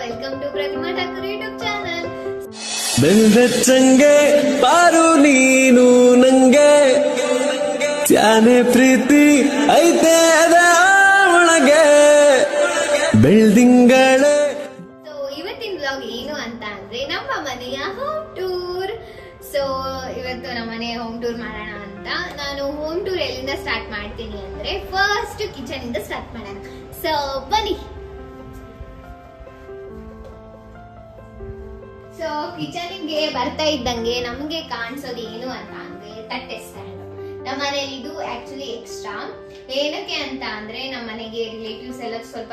Welcome to Pratima Thakur YouTube channel. ಬೆಲ್ದಚ್ಚಂಗೆ ಪಾರು ನೀನು ನಂಗೆ ತ್ಯಾನೆ ಪ್ರೀತಿ ಐತೆ ಅದ ಒಳಗೆ ಬೆಳ್ದಿಂಗಳೇ. ಸೊ ಇವತ್ತಿನ ವ್ಲಾಗ್ ಏನು ಅಂತ ಅಂದ್ರೆ ನಮ್ಮ ಮನೆಯ ಹೋಮ್ ಟೂರ್. ಸೊ ಇವತ್ತು ನಮ್ಮ ಮನೆಯ ಹೋಮ್ ಟೂರ್ ಮಾಡೋಣ ಅಂತ. ನಾನು ಹೋಮ್ ಟೂರ್ ಎಲ್ಲಿಂದ ಸ್ಟಾರ್ಟ್ ಮಾಡ್ತೀನಿ ಅಂದ್ರೆ ಫಸ್ಟ್ ಕಿಚನ್ ಇಂದ ಸ್ಟಾರ್ಟ್ ಮಾಡೋಣ. ಸೊ ಬನ್ನಿ. ಸೊ ಕಿಚನ್ಗೆ ಬರ್ತಾ ಇದ್ದಂಗೆ ನಮ್ಗೆ ಕಾಣಿಸೋದು ಏನು ಅಂತ ಅಂದ್ರೆ ತಟ್ಟೆ ಸ್ಟ್ಯಾಂಡ್. ನಮ್ಮ ಮನೇಲಿ ಇದು ಆಕ್ಚುಲಿ ಎಕ್ಸ್ಟ್ರಾ. ಏನಕ್ಕೆ ಅಂತ ಅಂದ್ರೆ ನಮ್ಮ ಮನೆಗೆ ರಿಲೇಟಿವ್ಸ್ ಎಲ್ಲ ಸ್ವಲ್ಪ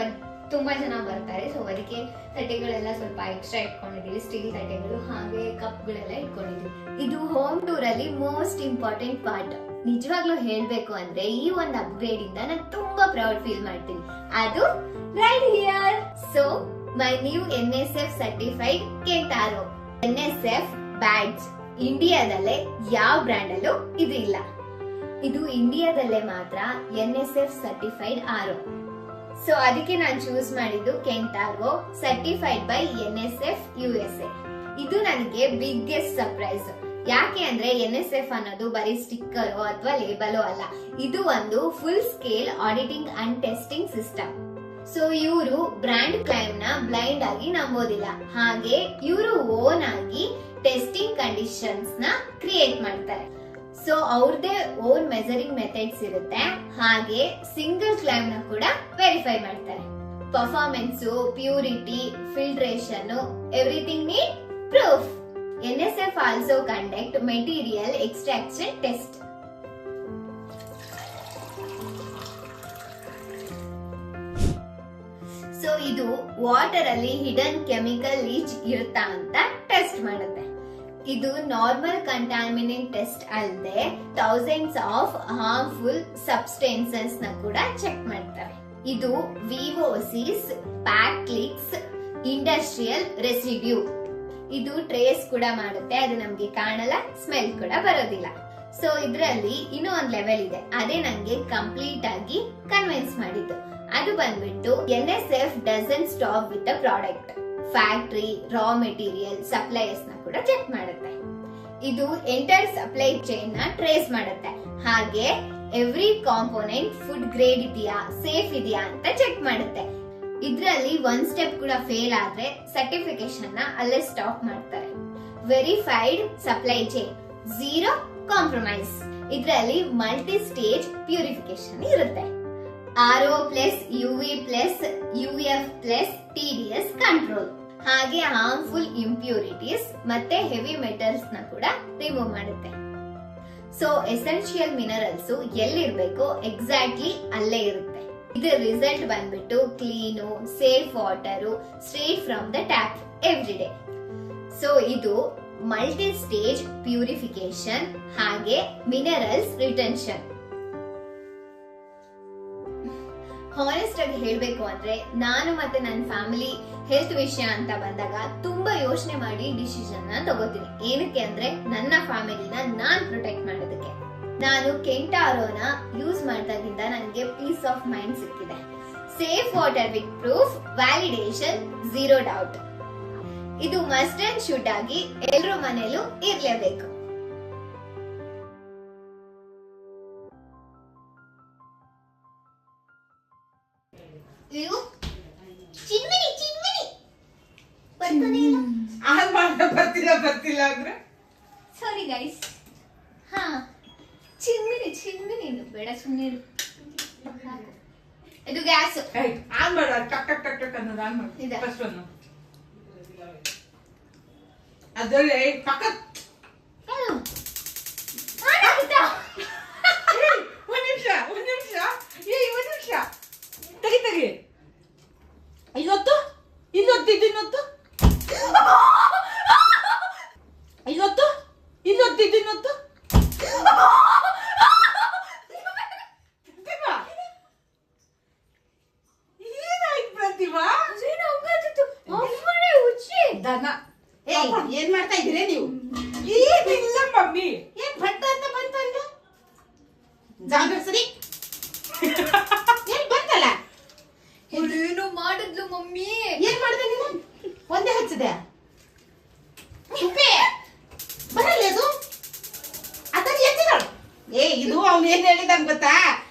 ತುಂಬಾ ಜನ ಬರ್ತಾರೆ. ಸೊ ಅದಕ್ಕೆ ತಟ್ಟೆಗಳೆಲ್ಲ ಸ್ವಲ್ಪ ಎಕ್ಸ್ಟ್ರಾ ಇಟ್ಕೊಂಡಿದೀವಿ. ಸ್ಟೀಲ್ ತಟ್ಟೆಗಳು ಹಾಗೆ ಕಪ್ಗಳೆಲ್ಲ ಇಟ್ಕೊಂಡಿದೀವಿ. ಇದು ಹೋಮ್ ಟೂರ್ ಅಲ್ಲಿ ಮೋಸ್ಟ್ ಇಂಪಾರ್ಟೆಂಟ್ ಪಾರ್ಟ್. ನಿಜವಾಗ್ಲೂ ಹೇಳ್ಬೇಕು ಅಂದ್ರೆ ಈ ಒಂದು ಅಪ್ಗ್ರೇಡ್ ಇಂದ ನಾನು ತುಂಬಾ ಪ್ರೌಡ್ ಫೀಲ್ ಮಾಡ್ತೀನಿ. ಅದು right here. So my new NSF certified Kentaro NSF badge. ಇಂಡಿಯಾದಲ್ಲೇ ಯಾವ ಬ್ರ್ಯಾಂಡ್ ಅಲ್ಲೂ ಇದು ಇಲ್ಲ. ಇದು ಇಂಡಿಯಾದಲ್ಲೇ ಮಾತ್ರ NSF ಸರ್ಟಿಫೈಡ್ ಆರೋ. ಸೊ ಅದಕ್ಕೆ ನಾನು ಚೂಸ್ ಮಾಡಿದ್ದು ಕೆಂಟಾರೋ ಸರ್ಟಿಫೈಡ್ ಬೈ NSF USA. ಇದು ನನಗೆ ಬಿಗ್ಗೆಸ್ಟ್ ಸರ್ಪ್ರೈಸ್. ಯಾಕೆ ಅಂದ್ರೆ NSF ಅನ್ನೋದು ಬರೀ ಸ್ಟಿಕ್ಕರ್ ಅಥವಾ ಲೇಬಲ್ ಅಲ್ಲ, ಇದು ಒಂದು full scale auditing and testing system. So ಇವರು ಬ್ರ್ಯಾಂಡ್ ಕ್ಲೈಮ್ ನ ಬ್ಲೈಂಡ್ ಆಗಿ ನಂಬೋದಿಲ್ಲ. ಹಾಗೆ ಇವರು ಓನ್ ಆಗಿ ಟೆಸ್ಟಿಂಗ್ ಕಂಡೀಷನ್ಸ್ ನ ಕ್ರಿಯೇಟ್ ಮಾಡ್ತಾರೆ. ಸೊ ಅವ್ರದೇ ಓನ್ ಮೆಜರಿಂಗ್ ಮೆಥಡ್ಸ್ ಇರುತ್ತೆ. ಹಾಗೆ ಸಿಂಗಲ್ ಕ್ಲೈಮ್ ನ ಕೂಡ ವೆರಿಫೈ ಮಾಡ್ತಾರೆ. Performance, purity, filtration, everything need proof. NSF also conduct material extraction test. So ಇದು ವಾಟರ್ ಅಲ್ಲಿ ಹಿಡನ್ ಕೆಮಿಕಲ್ ಲೀಚ್ ಇರುತ್ತಾ ಅಂತ ಟೆಸ್ಟ್ ಮಾಡುತ್ತೆ. ಇದು ನಾರ್ಮಲ್ ಕಂಟಾಮಿನೆಂಟ್ ಟೆಸ್ಟ್ ಅಲ್ಲದೆ ಥೌಸಂಡ್ಸ್ ಆಫ್ ಹಾರ್ಮ್ಫುಲ್ ಸಬ್ಸ್ಟೆನ್ಸಸ್ ನ ಕೂಡ ಚೆಕ್ ಮಾಡ್ತಾರೆ. ಇದು VOCs, ಪ್ಯಾಕ್ಲಿಕ್ಸ್, ಇಂಡಸ್ಟ್ರಿಯಲ್ ರೆಸಿಡ್ಯೂ. ಇದು ಟ್ರೇಸ್ ಕೂಡ ಮಾಡುತ್ತೆ. ಅದು ನಮ್ಗೆ ಕಾಣಲ್ಲ, ಸ್ಮೆಲ್ ಕೂಡ ಬರೋದಿಲ್ಲ. ಸೊ ಇದ್ರಲ್ಲಿ ಇನ್ನೂ ಒಂದ್ ಲೆವೆಲ್ ಇದೆ. ಅದೇ ನಂಗೆ ಕಂಪ್ಲೀಟ್ ಆಗಿ ಕನ್ವಿನ್ಸ್ ಮಾಡಿದ್ದು. ಅದು ಬಂದ್ಬಿಟ್ಟು NSF doesn't stop with the product. Factory, raw material, suppliers ನ ಕೂಡ ಚೆಕ್ ಮಾಡುತ್ತೆ. ಇದು ಎಂಟೈರ್ ಸಪ್ಲೈ ಚೈನ್ ನ ಟ್ರೇಸ್ ಮಾಡುತ್ತೆ. ಹಾಗೆ ಎವ್ರಿ ಕಾಂಪೋನೆಂಟ್ ಫುಡ್ ಗ್ರೇಡ್ ಇದೆಯಾ, ಸೇಫ್ ಇದೆಯಾ ಅಂತ ಚೆಕ್ ಮಾಡುತ್ತೆ. ಇದ್ರಲ್ಲಿ ಒಂದ್ ಸ್ಟೆಪ್ ಕೂಡ ಫೇಲ್ ಆದ್ರೆ ಸರ್ಟಿಫಿಕೇಶನ್ ನ ಅಲ್ಲೇ ಸ್ಟಾಪ್ ಮಾಡ್ತಾರೆ. Verified supply chain, zero compromise. ಇದ್ರಲ್ಲಿ ಮಲ್ಟಿ ಸ್ಟೇಜ್ ಪ್ಯೂರಿಫಿಕೇಶನ್ ಇರುತ್ತೆ. RO plus UV plus UF plus TDS control. ಹಾಗೆ ಹಾರ್ಮ್ಫುಲ್ ಇಂಪ್ಯೂರಿಟೀಸ್ ಮತ್ತೆ ಹೆವಿ ಮೆಟಲ್ಸ್ ನ ಕೂಡ ರಿಮೂವ್ ಮಾಡುತ್ತೆ. ಸೊ ಎಸೆನ್ಷಿಯಲ್ ಮಿನರಲ್ಸ್ ಎಲ್ಲಿರ್ಬೇಕು ಎಕ್ಸಾಕ್ಟ್ಲಿ ಅಲ್ಲೇ ಇರುತ್ತೆ. ಇದರ ರಿಸಲ್ಟ್ ಬಂದ್ಬಿಟ್ಟು clean, safe water straight from the tap every day. So ಇದು ಮಲ್ಟಿ ಸ್ಟೇಜ್ ಪ್ಯೂರಿಫಿಕೇಶನ್ ಹಾಗೆ ಮಿನರಲ್ಸ್ ರಿಟೆನ್ಷನ್. ಹಾನೆಸ್ಟ್ ಆಗಿ ಹೇಳ್ಬೇಕು ಅಂದ್ರೆ ನಾನು ಮತ್ತೆ ನನ್ನ ಫ್ಯಾಮಿಲಿ ಹೆಲ್ತ್ ವಿಷಯ ಅಂತ ಬಂದಾಗ ತುಂಬಾ ಯೋಚನೆ ಮಾಡಿ ಡಿಸಿಷನ್ ನ ತಗೋತೀನಿ. ಏನಕ್ಕೆ ಅಂದ್ರೆ ನನ್ನ ಫ್ಯಾಮಿಲಿನ ನಾನ್ ಪ್ರೊಟೆಕ್ಟ್ ಮಾಡೋದಕ್ಕೆ. ನಾನು ಕೆಂಟಾರೋನ ಯೂಸ್ ಮಾಡ್ದಾಗಿಂದ ನನಗೆ ಪೀಸ್ ಆಫ್ ಮೈಂಡ್ ಸಿಕ್ಕಿದೆ. Safe water with proof, validation, zero doubt. ಇದು ಮಸ್ಟ್ ಅಂಡ್ ಶುಡ್ ಆಗಿ ಎಲ್ಲರ ಮನೆಯಲ್ಲೂ ಇರ್ಲೇಬೇಕು. Sorry guys. ಹಾ, ಚಿಮ್ಮಿನಿ ಬೇಡ, ಸುಮ್ಮನೆ ಇದು ಗ್ಯಾಸ್ ಆನ್ ಮಾಡು. ಟಕ್ ಟಕ್ ಟಕ್ ಟಕ್ ಅನ್ನೋದು ಆನ್ ಮಾಡು. ಫಸ್ಟ್ ಒನ್ ಅದರಲ್ಲಿ ಪಕ್ಕದ ಒಂದ್ ನಿಮಿಷ ತೆಗಿ. ಇದೊತ್ತು ಇದನ್ನೊತ್ತು. ಏನ್ ಮಾಡ್ತಾ ಇದ್ದೀರಿ ನೀವು? ಏನಿಲ್ಲ ಮಮ್ಮಿ. ಏನ್ ಭಟ್ಟ ಅಂತ ಬಂತಲ್ಲ ಜಾಗ ಸರಿ. ಏನ್ ಬಂತಲ್ಲ? ಏನು ಮಾಡಿದ್ಲು ಮಮ್ಮಿ? ಏನ್ ಮಾಡ್ದೆ ನೀನು?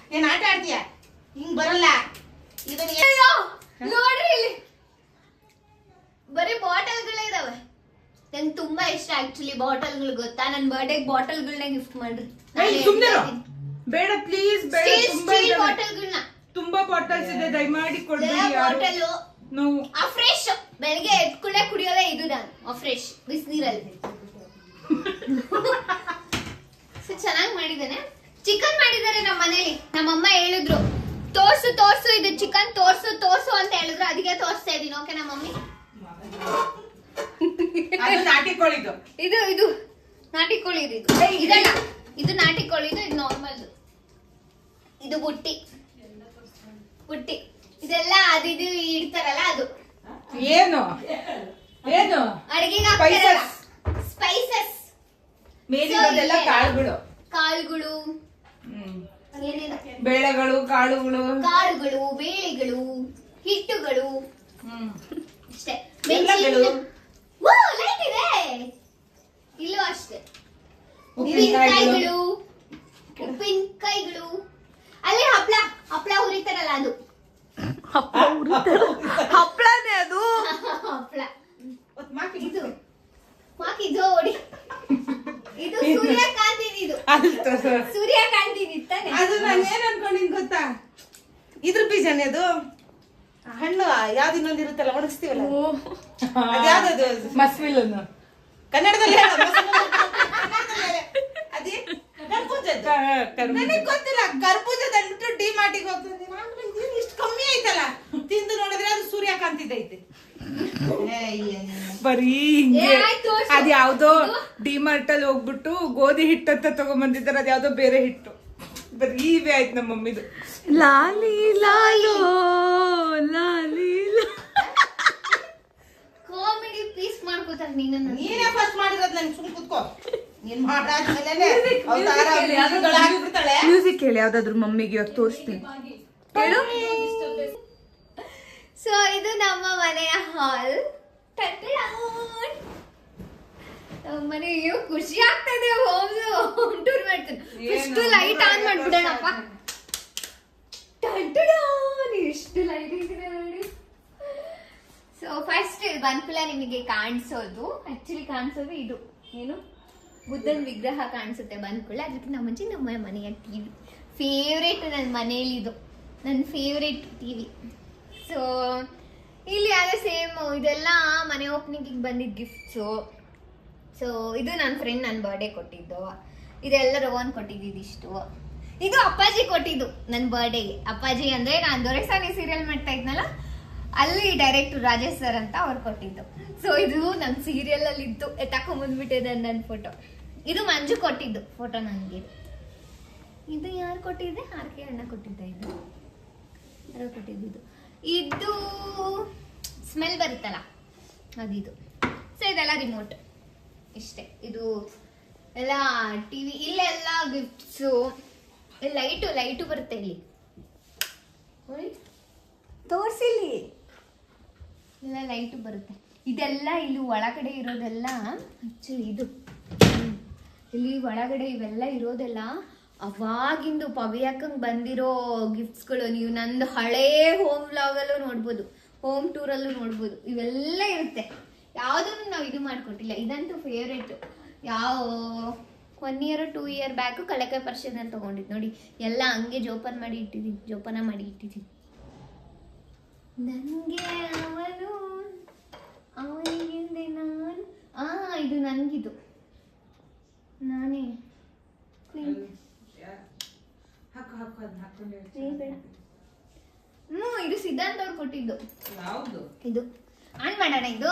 ಆಕ್ಚುಲಿ ಬಾಟಲ್ಗಳು ಗೊತ್ತಾ? ನನ್ ಬರ್ಡೇಗ್ ಬಾಟಲ್ಗಳನ್ನ ಗಿಫ್ಟ್ ಮಾಡ್ರಿ. ಬೇಡ ಪ್ಲೀಸ್, ಬೇಡ. ಸ್ಟೀಲ್ ಬಾಟಲ್ಗಳನ್ನ, ತುಂಬಾ ಬಾಟಲ್ಸ್ ಇದೆ, ದಯಮಾಡಿ ಕೊಡ್ಬೇಡಿ. ಬಾಟಲ್ ಫ್ರೆಶ್ ಬೆಳಿಗ್ಗೆ ಎದ್ಕೂಳೆ ಕುಡಿಯೋದೇ ಇದು ನಾನು, ಫ್ರೆಶ್ ಬಿಸಿನೀರಲ್ಲಿ. ಚೆನ್ನಾಗಿ ಮಾಡಿದ್ದೇನೆ. ಚಿಕನ್ ಮಾಡಿದ್ದಾರೆ ನಮ್ಮ ಮನೇಲಿ. ನಮ್ಮಮ್ಮ ಹೇಳಿದ್ರು ತೋರ್ಸು ತೋರ್ಸು ಇದು ಚಿಕನ್ ತೋರ್ಸು ತೋರ್ಸು ಅಂತ ಹೇಳಿದ್ರು, ಅದಕ್ಕೆ ತೋರಿಸ್ತಾ ಇದೀನಿ. ಓಕೆ ನಮ್ಮ ಮಮ್ಮಿ? ನಾಟಿ ಕೋಳಿದು ಇದು ಇದು ನಾಟಿ ಕೋಳಿ ಇದಲ್ಲ, ಇದು ನಾಟಿ ಕೋಳಿದು, ಇದು ನಾರ್ಮಲ್. ಇದು ಬುಟ್ಟಿ ಬುಟ್ಟಿ ಇದೆಲ್ಲ ಅದು ಇದು ಇಡ್ತಾರಲ್ಲ ಅದು. ಏನು ಏನು ಅಡಿಗೆಗೆ ಸ್ಪೈಸಸ್, ಮೇಲಿರೋದೆಲ್ಲ ಕಾಳುಗಳು, ಕಾಳುಗಳು, ಏನೇನು ಬೇಳೆಗಳು, ಕಾಳುಗಳು, ಕಾಳುಗಳು, ಬೇಳೆಗಳು, ಹಿಟ್ಟುಗಳು, ಅಷ್ಟೇ. ಲೈಟ್ ಇದೆ ಇಲ್ಲೂ ಅಷ್ಟೇ. ಉಪ್ಪಿನಕಾಯಿಗಳು, ಉಪ್ಪಿನಕಾಯಿಗಳು. ಅಲ್ಲಿ ಹಪ್ಳ ಹಪ್ಳ ಹುರಿತಾರಲ್ಲ ಅದು. ಹಪ್ಪಳನೇ ಅದು. ಹಪ್ಳ ಇದು ಮಾಕಿ ಜೋಡಿ. ಇದು ಸೂರ್ಯಕಾಂತಿ, ಇದು ಸೂರ್ಯಕಾಂತಿ ತಾನೆ. ಅದು ನಾನು ಏನ್ ಅನ್ಕೊಂಡಿನ್ ಗೊತ್ತಾ? ಇದ್ರ ಬೀಜನೇ ಅದು. ಹಣ್ಣು ಯಾವ್ದು ಇನ್ನೊಂದು ಇರುತ್ತಲ್ಲ, ಒಣಗಿಸ್ತೀವಲ್ಲ, ಯಾವ್ದದು? ಮಸ್ವಿಲನ್ನು ಕನ್ನಡದಲ್ಲಿ ಅದೇ ನನಗೆ ಗೊತ್ತಿಲ್ಲ. ಕರ್ಬೂಜದ ಅಂದ್ಬಿಟ್ಟು ಡಿ ಮಾರ್ಟಿಗೆ ಹೋಗ್ತದೆ. ಇಷ್ಟು ಕಮ್ಮಿ ಐತಲ್ಲ, ತಿಂದು ನೋಡಿದ್ರೆ ಅದು ಸೂರ್ಯಕಾಂತಿ ಐತೆ. ಬರೀ ಅದ್ ಯಾವ್ದೋ ಡಿ ಮಾರ್ಟ್ ಅಲ್ಲಿ ಹೋಗ್ಬಿಟ್ಟು ಗೋಧಿ ಹಿಟ್ಟು ಅಂತ ತಗೊಂಡ್ಬಂದಿದ್ದಾರೆ, ಅದ್ ಯಾವ್ದೋ ಬೇರೆ ಹಿಟ್ಟು. ಬರೀ ಇವೇ ಆಯ್ತು ನಮ್ಮ ಮಮ್ಮಿದು. ಲಾಲಿ ಲಾಲೋ ಲಾಲಿ. ಕಾಮಿಡಿ ಪೀಸ್ ಮಾಡ್ಕೋತಾರೆ. ನೀನೇ ಫಸ್ಟ್ ಮಾಡಿರೋದು, ನನ್ಗೆ ಸುಮ್ ಕುತ್ಕೋ. ಮ್ಯೂಸಿಕ್ ಹೇಳಿ ಯಾವ್ದಾದ್ರು ಮಮ್ಮಿಗೆ, ಇವಾಗ ತೋರಿಸ್ತೀನಿ. ಸೊ ಇದು ನಮ್ಮ ಮನೆಯ ಹಾಲ್. ಮನೆ ಖುಷಿ ಆಗ್ತಾ ಇದೆ. ಹೋಮ್ ಟೂರ್ ಮಾಡ್ತೀನಿ. ಇಷ್ಟು ಲೈಟ್ ಆನ್ ಮಾಡ್ಬಿಡೋಣಪ್ಪ. ಎಷ್ಟು ಲೈಟ್ ಇದೆ ನೋಡಿ. ಸೊ ಫಸ್ಟ್ ಬಂದ್ಕೂಲ ನಿಮಗೆ ಕಾಣಿಸೋದು, ಆಕ್ಚುಲಿ ಕಾಣಿಸೋದು ಇದು ಏನು, ಬುದ್ಧನ ವಿಗ್ರಹ ಕಾಣಿಸುತ್ತೆ ಬಂದ್ಕೂಲ. ಅದಕ್ಕಿಂತ ಮುಂಚೆ ನಮ್ಮ ಮನೆಯ ಟಿವಿ ಫೇವ್ರೇಟ್, ನನ್ನ ಮನೇಲಿ ಇದು ನನ್ನ ಫೇವ್ರೇಟ್ ಟಿವಿ. ಸೊ ಇಲ್ಲಿ ಅದೇ ಸೇಮ್ ಇದೆಲ್ಲ ಮನೆ ಓಪನಿಂಗಿಗೆ ಬಂದಿದ್ದ ಗಿಫ್ಟ್ಸು. ಸೊ ಇದು ನನ್ನ ಫ್ರೆಂಡ್ ನನ್ನ ಬರ್ಡೇ ಕೊಟ್ಟಿದ್ದು. ಇದೆಲ್ಲ ರೋಹನ್ ಕೊಟ್ಟಿದ್ದು. ಇಷ್ಟು ಇದು ಅಪ್ಪಾಜಿ ಕೊಟ್ಟಿದ್ದು ನನ್ನ ಬರ್ಡೇಗೆ. ಅಪ್ಪಾಜಿ ಅಂದ್ರೆ ನಾನು ದೊರೆಸಾನಿ ಸೀರಿಯಲ್ ಮಾಡ್ತಾ ಇದ್ನಲ್ಲ, ಅಲ್ಲಿ ಡೈರೆಕ್ಟರ್ ರಾಜೇಶ್ ಸರ್ ಅಂತ ಅವ್ರು ಕೊಟ್ಟಿದ್ದು. ಸೊ ಇದು ನನ್ನ ಸೀರಿಯಲ್ ಅಲ್ಲಿ ಇತ್ತು, ತಕೊಂಡ್ಬಂದ್ಬಿಟ್ಟಿದೆ ನನ್ನ ಫೋಟೋ. ಇದು ಮಂಜು ಕೊಟ್ಟಿದ್ದು ಫೋಟೋ ನನಗೆ. ಇದು ಯಾರು ಕೊಟ್ಟಿದ್ದೆ? ಆರ್ಕೆ ಅಣ್ಣ ಕೊಟ್ಟಿದ್ದ. ಇದು ಯಾರೋ ಕೊಟ್ಟಿದ್ದು. ಇದು ಸ್ಮೆಲ್ ಬರುತ್ತಲ್ಲ ಅದಿದು. ಸೊ ಇದೆಲ್ಲ ರಿಮೋಟ್ ಇಷ್ಟೇ. ಇದು ಎಲ್ಲ ಟಿವಿ. ಇಲ್ಲೆಲ್ಲ ಗಿಫ್ಟ್ಸು. ಲೈಟು ಬರುತ್ತೆ ಇಲ್ಲಿ, ತೋರ್ಸಿಲ್ಲಿ ಎಲ್ಲ ಲೈಟು ಬರುತ್ತೆ. ಇದೆಲ್ಲ ಇಲ್ಲಿ ಒಳಗಡೆ ಇರೋದೆಲ್ಲ ಆಕ್ಚುಲಿ ಇದು ಇಲ್ಲಿ ಒಳಗಡೆ ಇವೆಲ್ಲ ಇರೋದೆಲ್ಲ ಅವಾಗಿಂದು ಪವಿಯಕ್ಕಂಗೆ ಬಂದಿರೋ ಗಿಫ್ಟ್ಸ್ಗಳು. ನೀವು ನಂದು ಹಳೇ ಹೋಮ್ ವ್ಲಾಗಲ್ಲೂ ನೋಡ್ಬೋದು, ಹೋಮ್ ಟೂರಲ್ಲೂ ನೋಡ್ಬೋದು. ಇವೆಲ್ಲ ಇರುತ್ತೆ. ಯಾವುದನ್ನು ನಾವು ಇದು ಮಾಡಿಕೊಟ್ಟಿಲ್ಲ. ಇದಂತೂ ಫೇವ್ರೇಟ್. ಯಾವ 1 year 2 year ಬ್ಯಾಕು ಕಳಕೆ ಪರ್ಷನ್ ತಗೊಂಡಿದ್ದು ನೋಡಿ. ಎಲ್ಲ ಹಂಗೆ ಜೋಪಾನ ಮಾಡಿ ಇಟ್ಟಿದ್ದೀನಿ. ನನಗೆ ಅವನು, ಅವನಿಗೆ ನಾನು. ಇದು ನನಗಿದು, ನಾನೇ ಇದು ಸಿದ್ಧಾಂತ ಅವ್ರು ಕೊಟ್ಟಿದ್ದು. ಇದು ಆನ್ ಮಾಡೋಣ. ಇದು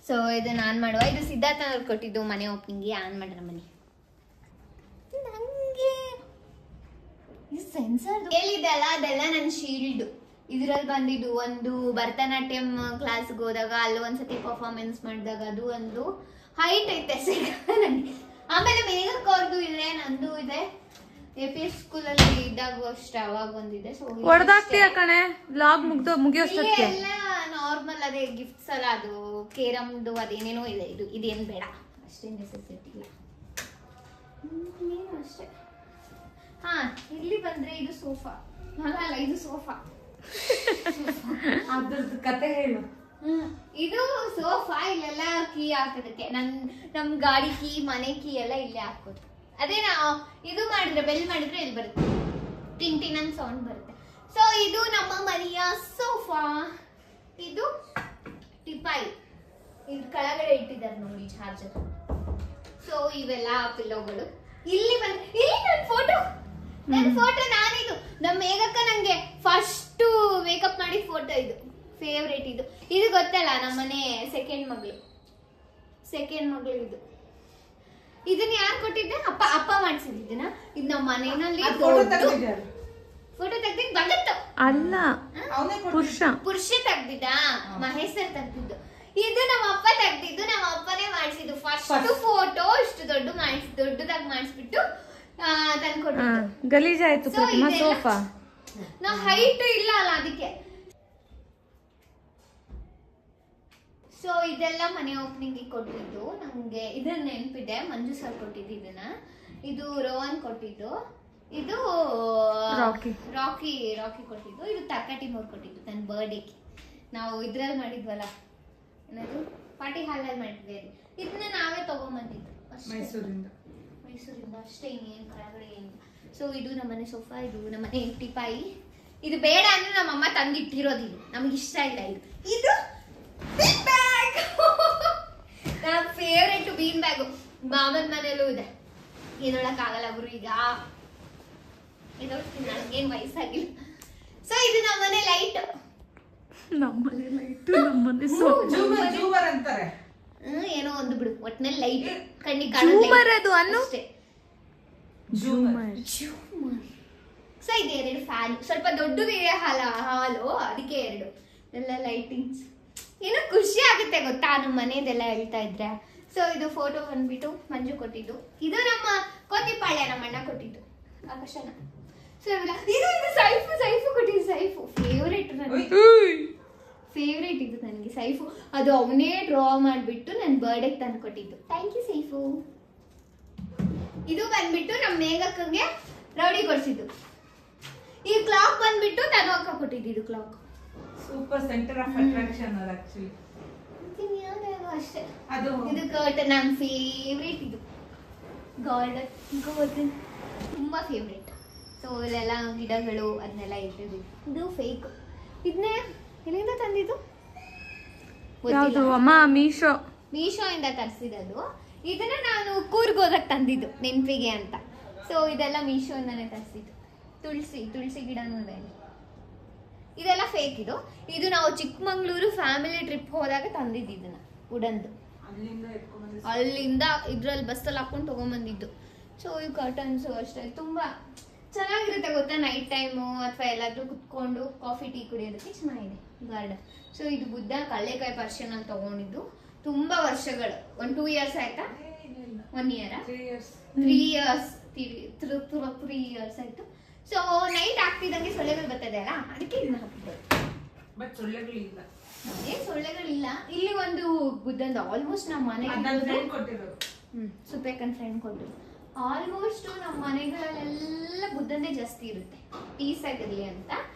ಸೊ ಇದು ನಾನ್ ಮಾಡುವ. ಇದು ಸಿದ್ಧಾರ್ಥ ಅವ್ರು ಕೊಟ್ಟಿದ್ದು ಮನೆ ಓಪನಿಂಗ್ಗೆ. ಆನ್ ಮಾಡೋಣ ಮನೆ. ನಂಗೆ ಇದು ಸೆನ್ಸರ್ ಹೇಳಿದೆ ಅಲ್ಲ, ಅದೆಲ್ಲ ನನ್ನ ಶೀಲ್ಡ್. ಇದ್ರಲ್ಲಿ ಬಂದಿದ್ದು ಒಂದು ಭರತನಾಟ್ಯಂ ಕ್ಲಾಸ್ಗೆ ಹೋದಾಗ ಅಲ್ಲಿ ಒಂದ್ಸತಿ ಪರ್ಫಾರ್ಮೆನ್ಸ್ ಮಾಡಿದಾಗ ಅದು ಒಂದು ಹೈಟ್ ಐತೆ ನನಗೆ. ಆಮೇಲೆ ಮೇಘಕ್ ಅವ್ರದ್ದು ಇದೆ, ನಂದು ಇದೆ. APS ಸ್ಕೂಲಲ್ಲಿ ಇದ್ದಾಗ ಅಷ್ಟೇ ಅವಾಗ ಒಂದಿದೆ. ಸೊ ಹೊಡೆದಾಗ್ತೀಯ ಕಣೆ ವ್ಲಾಗ್ ಮುಗಿಯೋಷ್ಟೊತ್ತಿಗೆ. ಎಲ್ಲ ನಾರ್ಮಲ್ ಅದೇ ಗಿಫ್ಟ್ಸ್ ಅಲ್ಲ, ಅದು ಕೇರಮ್ದು ಅದೇನೇನೋ ಇದೆ. ಇದೇನು ಬೇಡ, ಅಷ್ಟೇ ನೆಸೆಸಿಟಿ ಇಲ್ಲ ಅಷ್ಟೇ. ಇಲ್ಲಿ ಬಂದ್ರೆ ಇದು ಸೋಫಾ. ಅಲ್ಲ ಇದು ಸೋಫಾ. ಅದ್ರದ್ದು ಕತೆ ಹೇಳು. ಇದು ಸೋಫಾ, ಇಲ್ಲೆಲ್ಲ ಕೀ ಹಾಕೋದಕ್ಕೆ. ನಮ್ ಗಾಡಿ ಕೀ, ಮನೆ ಕೀ ಎಲ್ಲ ಇಲ್ಲೇ ಹಾಕೋದು. ಅದೇ ನಾವು ಇದು ಮಾಡಿದ್ರೆ, ಬೆಲ್ ಮಾಡಿದ್ರೆ ಇಲ್ಲಿ ಬರುತ್ತೆ, ಟಿನ್ ಅಂತ ಸೌಂಡ್ ಬರುತ್ತೆ. ಸೊ ಇದು ನಮ್ಮ ಮನೆಯ ಸೋಫಾ. ಇದು ಟಿಪಾಯಿ, ಇದು ಕೆಳಗಡೆ ಇಟ್ಟಿದ್ದಾರೆ ನೋಡಿ ಚಾರ್ಜರ್. ಸೊ ಇವೆಲ್ಲ ಪಿಲ್ಲೋಗಳು. ಇಲ್ಲಿ ನನ್ನ ಫೋಟೋ ನಾನಿದು. ನಮ್ಮ ಮೇಘಕ್ಕ ನಂಗೆ ಫಸ್ಟ್ ಮೇಕಪ್ ಮಾಡಿ ಫೋಟೋ ಇದು ಫೇವ್ರೇಟ್. ಇದು ಗೊತ್ತಲ್ಲ, ನಮ್ಮನೆ ಸೆಕೆಂಡ್ ಮಗಳು ಇದು. ಇದನ್ನ ಯಾರು ಕೊಟ್ಟಿದ್ದೆ? ಅಪ್ಪ ಮಾಡಿಸಿದ್ದಿನ. ಇದು ನಮ್ಮ ಮನೆಯಲ್ಲಿ ಫೋಟೋ ತೆಗ್ದಿದ್ ಬಂದತ್ತು ಅಲ್ಲ, ಪುರುಷ ತೆಗ್ದಿದ್ದ, ಮಹೇಶ್ ಸರ್ ತೆಗ್ದಿದ್ದು. ಇದು ನಮ್ಮ ಅಪ್ಪ ತೆಗ್ದಿದ್ದು, ನಮ್ಮ ಅಪ್ಪನೇ ಮಾಡಿಸಿದ್ದು. ಫಸ್ಟ್ ಫೋಟೋ ಇಷ್ಟು ದೊಡ್ಡದಾಗಿ ಮಾಡಿಸ್ಬಿಟ್ಟು ತಂದ್ಕೊಟ್ಟಿದ್ದು. ಗಲೀಜಾಯ್ತು ಪ್ರತಿಮಾ ಸೋಫಾ. ನಾ ಹೈಟ್ ಇಲ್ಲ ಅಲ್ಲ ಅದಕ್ಕೆ. ಸೊ ಇದೆಲ್ಲ ಮನೆ ಓಪನಿಂಗ್ ಕೊಟ್ಟಿದ್ದು. ನಂಗೆ ಇದನ್ನ ನೆನಪಿದೆ, ಮಂಜು ಸರ್ ಕೊಟ್ಟಿದ್ದು ಇದನ್ನ. ಇದು ರೋಹನ್ ಕೊಟ್ಟಿದ್ದು. ಇದು ರಾಕಿ ಕೊಟ್ಟಿದ್ದು. ಇದು ತರ್ಕಟಿಮೋರ್ ಕೊಟ್ಟಿದ್ದು ನನ್ನ ಬರ್ಡೇಗೆ. ನಾವು ಇದ್ರಲ್ಲಿ ಮಾಡಿದ್ವಲ್ಲ, ಏನದು ಪಾರ್ಟಿ ಹಾಲಲ್ಲಿ ಮಾಡಿದ್ವಿ. ಇದನ್ನ ನಾವೇ ತಗೊಂಡ್ಬಂದಿದ್ದು ಮೈಸೂರಿಂದ ಅಷ್ಟೇ, ಇನ್ನೇನು ಕೆಳಗಡೆ ಏನು. ಸೊ ಇದು ನಮ್ಮನೆ ಸೋಫಾ, ಇದು ನಮ್ಮನೆ ಟಿಪಾಯಿ. ಇದು ಬೇಡ ಅಂದ್ರೆ ನಮ್ಮಮ್ಮ ತಂದಿಟ್ಟಿರೋದಿಲ್ಲ, ನಮ್ಗೆ ಇಷ್ಟ ಇಲ್ಲ. ಇದು ಬೀನ್ ಬ್ಯಾಗ್, ನನ್ನ ಫೇವ್ರೇಟ್ ಬೀನ್ ಬ್ಯಾಗು. ಮಾಮನ ಮನೇಲೂ ಇದೆ. ಇದೊಳಕ್ಕಾಗಲ್ಲ ಗುರು, ಈಗ ನನಗೇನು ವಯಸ್ಸಾಗಿಲ್ಲ. ಸೊ ಇದು ನಮ್ಮನೆ ಲೈಟ್, ಏನೋ ಒಂದು ಬಿಡು, ಒಟ್ಟಿನಲ್ಲಿ ಲೈಟ್ ಕಣ್ಣಿಗೆ ಕಾಣೋದು ಅಷ್ಟೇ. ಸೊ ಇದು 2 ಫ್ಯಾನ್, ಸ್ವಲ್ಪ ದೊಡ್ಡದಿದೆ ಹಾಲು, ಅದಕ್ಕೆ 2 ಎಲ್ಲ ಲೈಟಿಂಗ್ಸ್. ಏನೋ ಖುಷಿ ಆಗುತ್ತೆ ಗೊತ್ತಾ ನಮ್ಮ ಮನೆಯದೆಲ್ಲ ಹೇಳ್ತಾ ಇದ್ರೆ. ಸೊ ಇದು ಫೋಟೋ ಬಂದ್ಬಿಟ್ಟು ಮಂಜು ಕೊಟ್ಟಿದ್ದು. ಇದು ನಮ್ಮ ಕೋತಿಪಾಳ್ಯ, ನಮ್ಮ ಅಣ್ಣ ಕೊಟ್ಟಿದ್ದು ಆಕಾಶನ. ಸೊ ಇದು ಸೈಫು ಕೊಟ್ಟಿದ್ದು. ಸೈಫು ಫೇವ್ರೇಟ್ ಇದು ನನಗೆ ಸೈಫು. ಅದು ಅವನೇ ಡ್ರಾ ಮಾಡಿಬಿಟ್ಟು ನನ್ನ ಬರ್ಡೇಗೆ ತಂದು ಕೊಟ್ಟಿದ್ದು. Thank you Saif. ಇದು ಬಂದ್ಬಿಟ್ಟು ನಮ್ಮ ಮೇಘಕ್ಕಂಗೆ ರೌಡಿ ಕೊಡ್ಸಿದ್ದು. ಈ ಕ್ಲಾಕ್ ಬಂದ್ಬಿಟ್ಟು ತನು ಅಕ್ಕ ಕೊಟ್ಟಿದ್ದು. Clock super centre of attraction ಅದು ಆಕ್ಚುಲಿ. ಅಷ್ಟೇ. ಇದು ಕರ್ಟನ್, ನನ್ನ ಫೇವ್ರೇಟ್. ಇದು ಗಾರ್ಡನ್ ತುಂಬಾ ಫೇವ್ರೇಟ್. ಸೊ ಇಲ್ಲೆಲ್ಲ ಗಿಡಗಳು ಅದನ್ನೆಲ್ಲ ಇಟ್ಟಿದ್ವಿ. ಇದು ಫೇಕ್. ಇದನ್ನೇ ಎಲ್ಲಿಂದ ತಂದಿದ್ದು? ಅಮ್ಮ ಮೀಶೋ ಇಂದ ತರಿಸಿದ್ದು. ಇದನ್ನ ನಾನು ಕೂರ್ಗೋದಕ್ಕೆ ತಂದಿದ್ದು ನೆನಪಿಗೆ ಅಂತ. ಸೊ ಇದೆಲ್ಲ ಮೀಶೋ ಇಂದಾನೆ ತರಿಸಿದ್ದು. ತುಳಸಿ ಗಿಡನೂ ಇದೆ. ಇದೆಲ್ಲ ಫೇಕ್. ಇದು ನಾವು ಚಿಕ್ಕಮಂಗ್ಳೂರು ಫ್ಯಾಮಿಲಿ ಟ್ರಿಪ್ ಹೋದಾಗ ತಂದಿದ್ದು. ಇದನ್ನ ವುಡನ್ದು ಅಲ್ಲಿಂದ ಇದ್ರಲ್ಲಿ ಬಸ್ಸಲ್ಲಿ ಹಾಕೊಂಡು ತಗೊಂಡ್ಬಂದಿದ್ದು. ಸೊ ಈ ಕರ್ಟನ್ಸ್ ಅಷ್ಟೇ ತುಂಬಾ ಚೆನ್ನಾಗಿರುತ್ತೆ ಗೊತ್ತಾ, ನೈಟ್ ಟೈಮು ಅಥವಾ ಎಲ್ಲಾದ್ರೂ ಕುತ್ಕೊಂಡು ಕಾಫಿ ಟೀ ಕುಡಿಯೋದಕ್ಕೆ ಚೆನ್ನಾಗಿದೆ ಗಾರ್ಡನ್. ಸೊ ಇದು ಬುದ್ಧ ಕಳ್ಳೆಕಾಯಿ ಪರ್ಷನ್ ಅಲ್ಲಿ ತಗೊಂಡಿದ್ದು. ತುಂಬಾ ವರ್ಷಗಳು, 2 years ಆಯ್ತಾ? 1 year 3 years ಆಯ್ತು. ಸೊ ನೈಟ್ ಆಗ್ತಿದ್ದಂಗೆ ಸೊಳ್ಳೆಗಳು ಬರ್ತದೆ ಅಲ್ಲ, ಅದಕ್ಕೆ ಇದನ್ನ ಹಾಕಿದ್ದು. ಬಟ್ ಸೊಳ್ಳೆಗಳಿಲ್ಲ. ಸೊಳ್ಳೆಗಳಿಲ್ಲ. ಇಲ್ಲಿ ಒಂದು ಬುದ್ಧಂದು ಆಲ್ಮೋಸ್ಟ್ ನಮ್ಮ ಮನೆ ಸುಪೇಕನ್ ಫ್ರೆಂಡ್ ಕೊಟ್ಟಿದ್ರು. ಆಲ್ಮೋಸ್ಟ್ ನಮ್ಮ ಮನೆಗಳಲ್ಲೆಲ್ಲ ಬುದ್ಧಂದೇ ಜಾಸ್ತಿ ಇರುತ್ತೆ, ಪೀಸ್ ಆಗಿರ್ಲಿ ಅಂತ.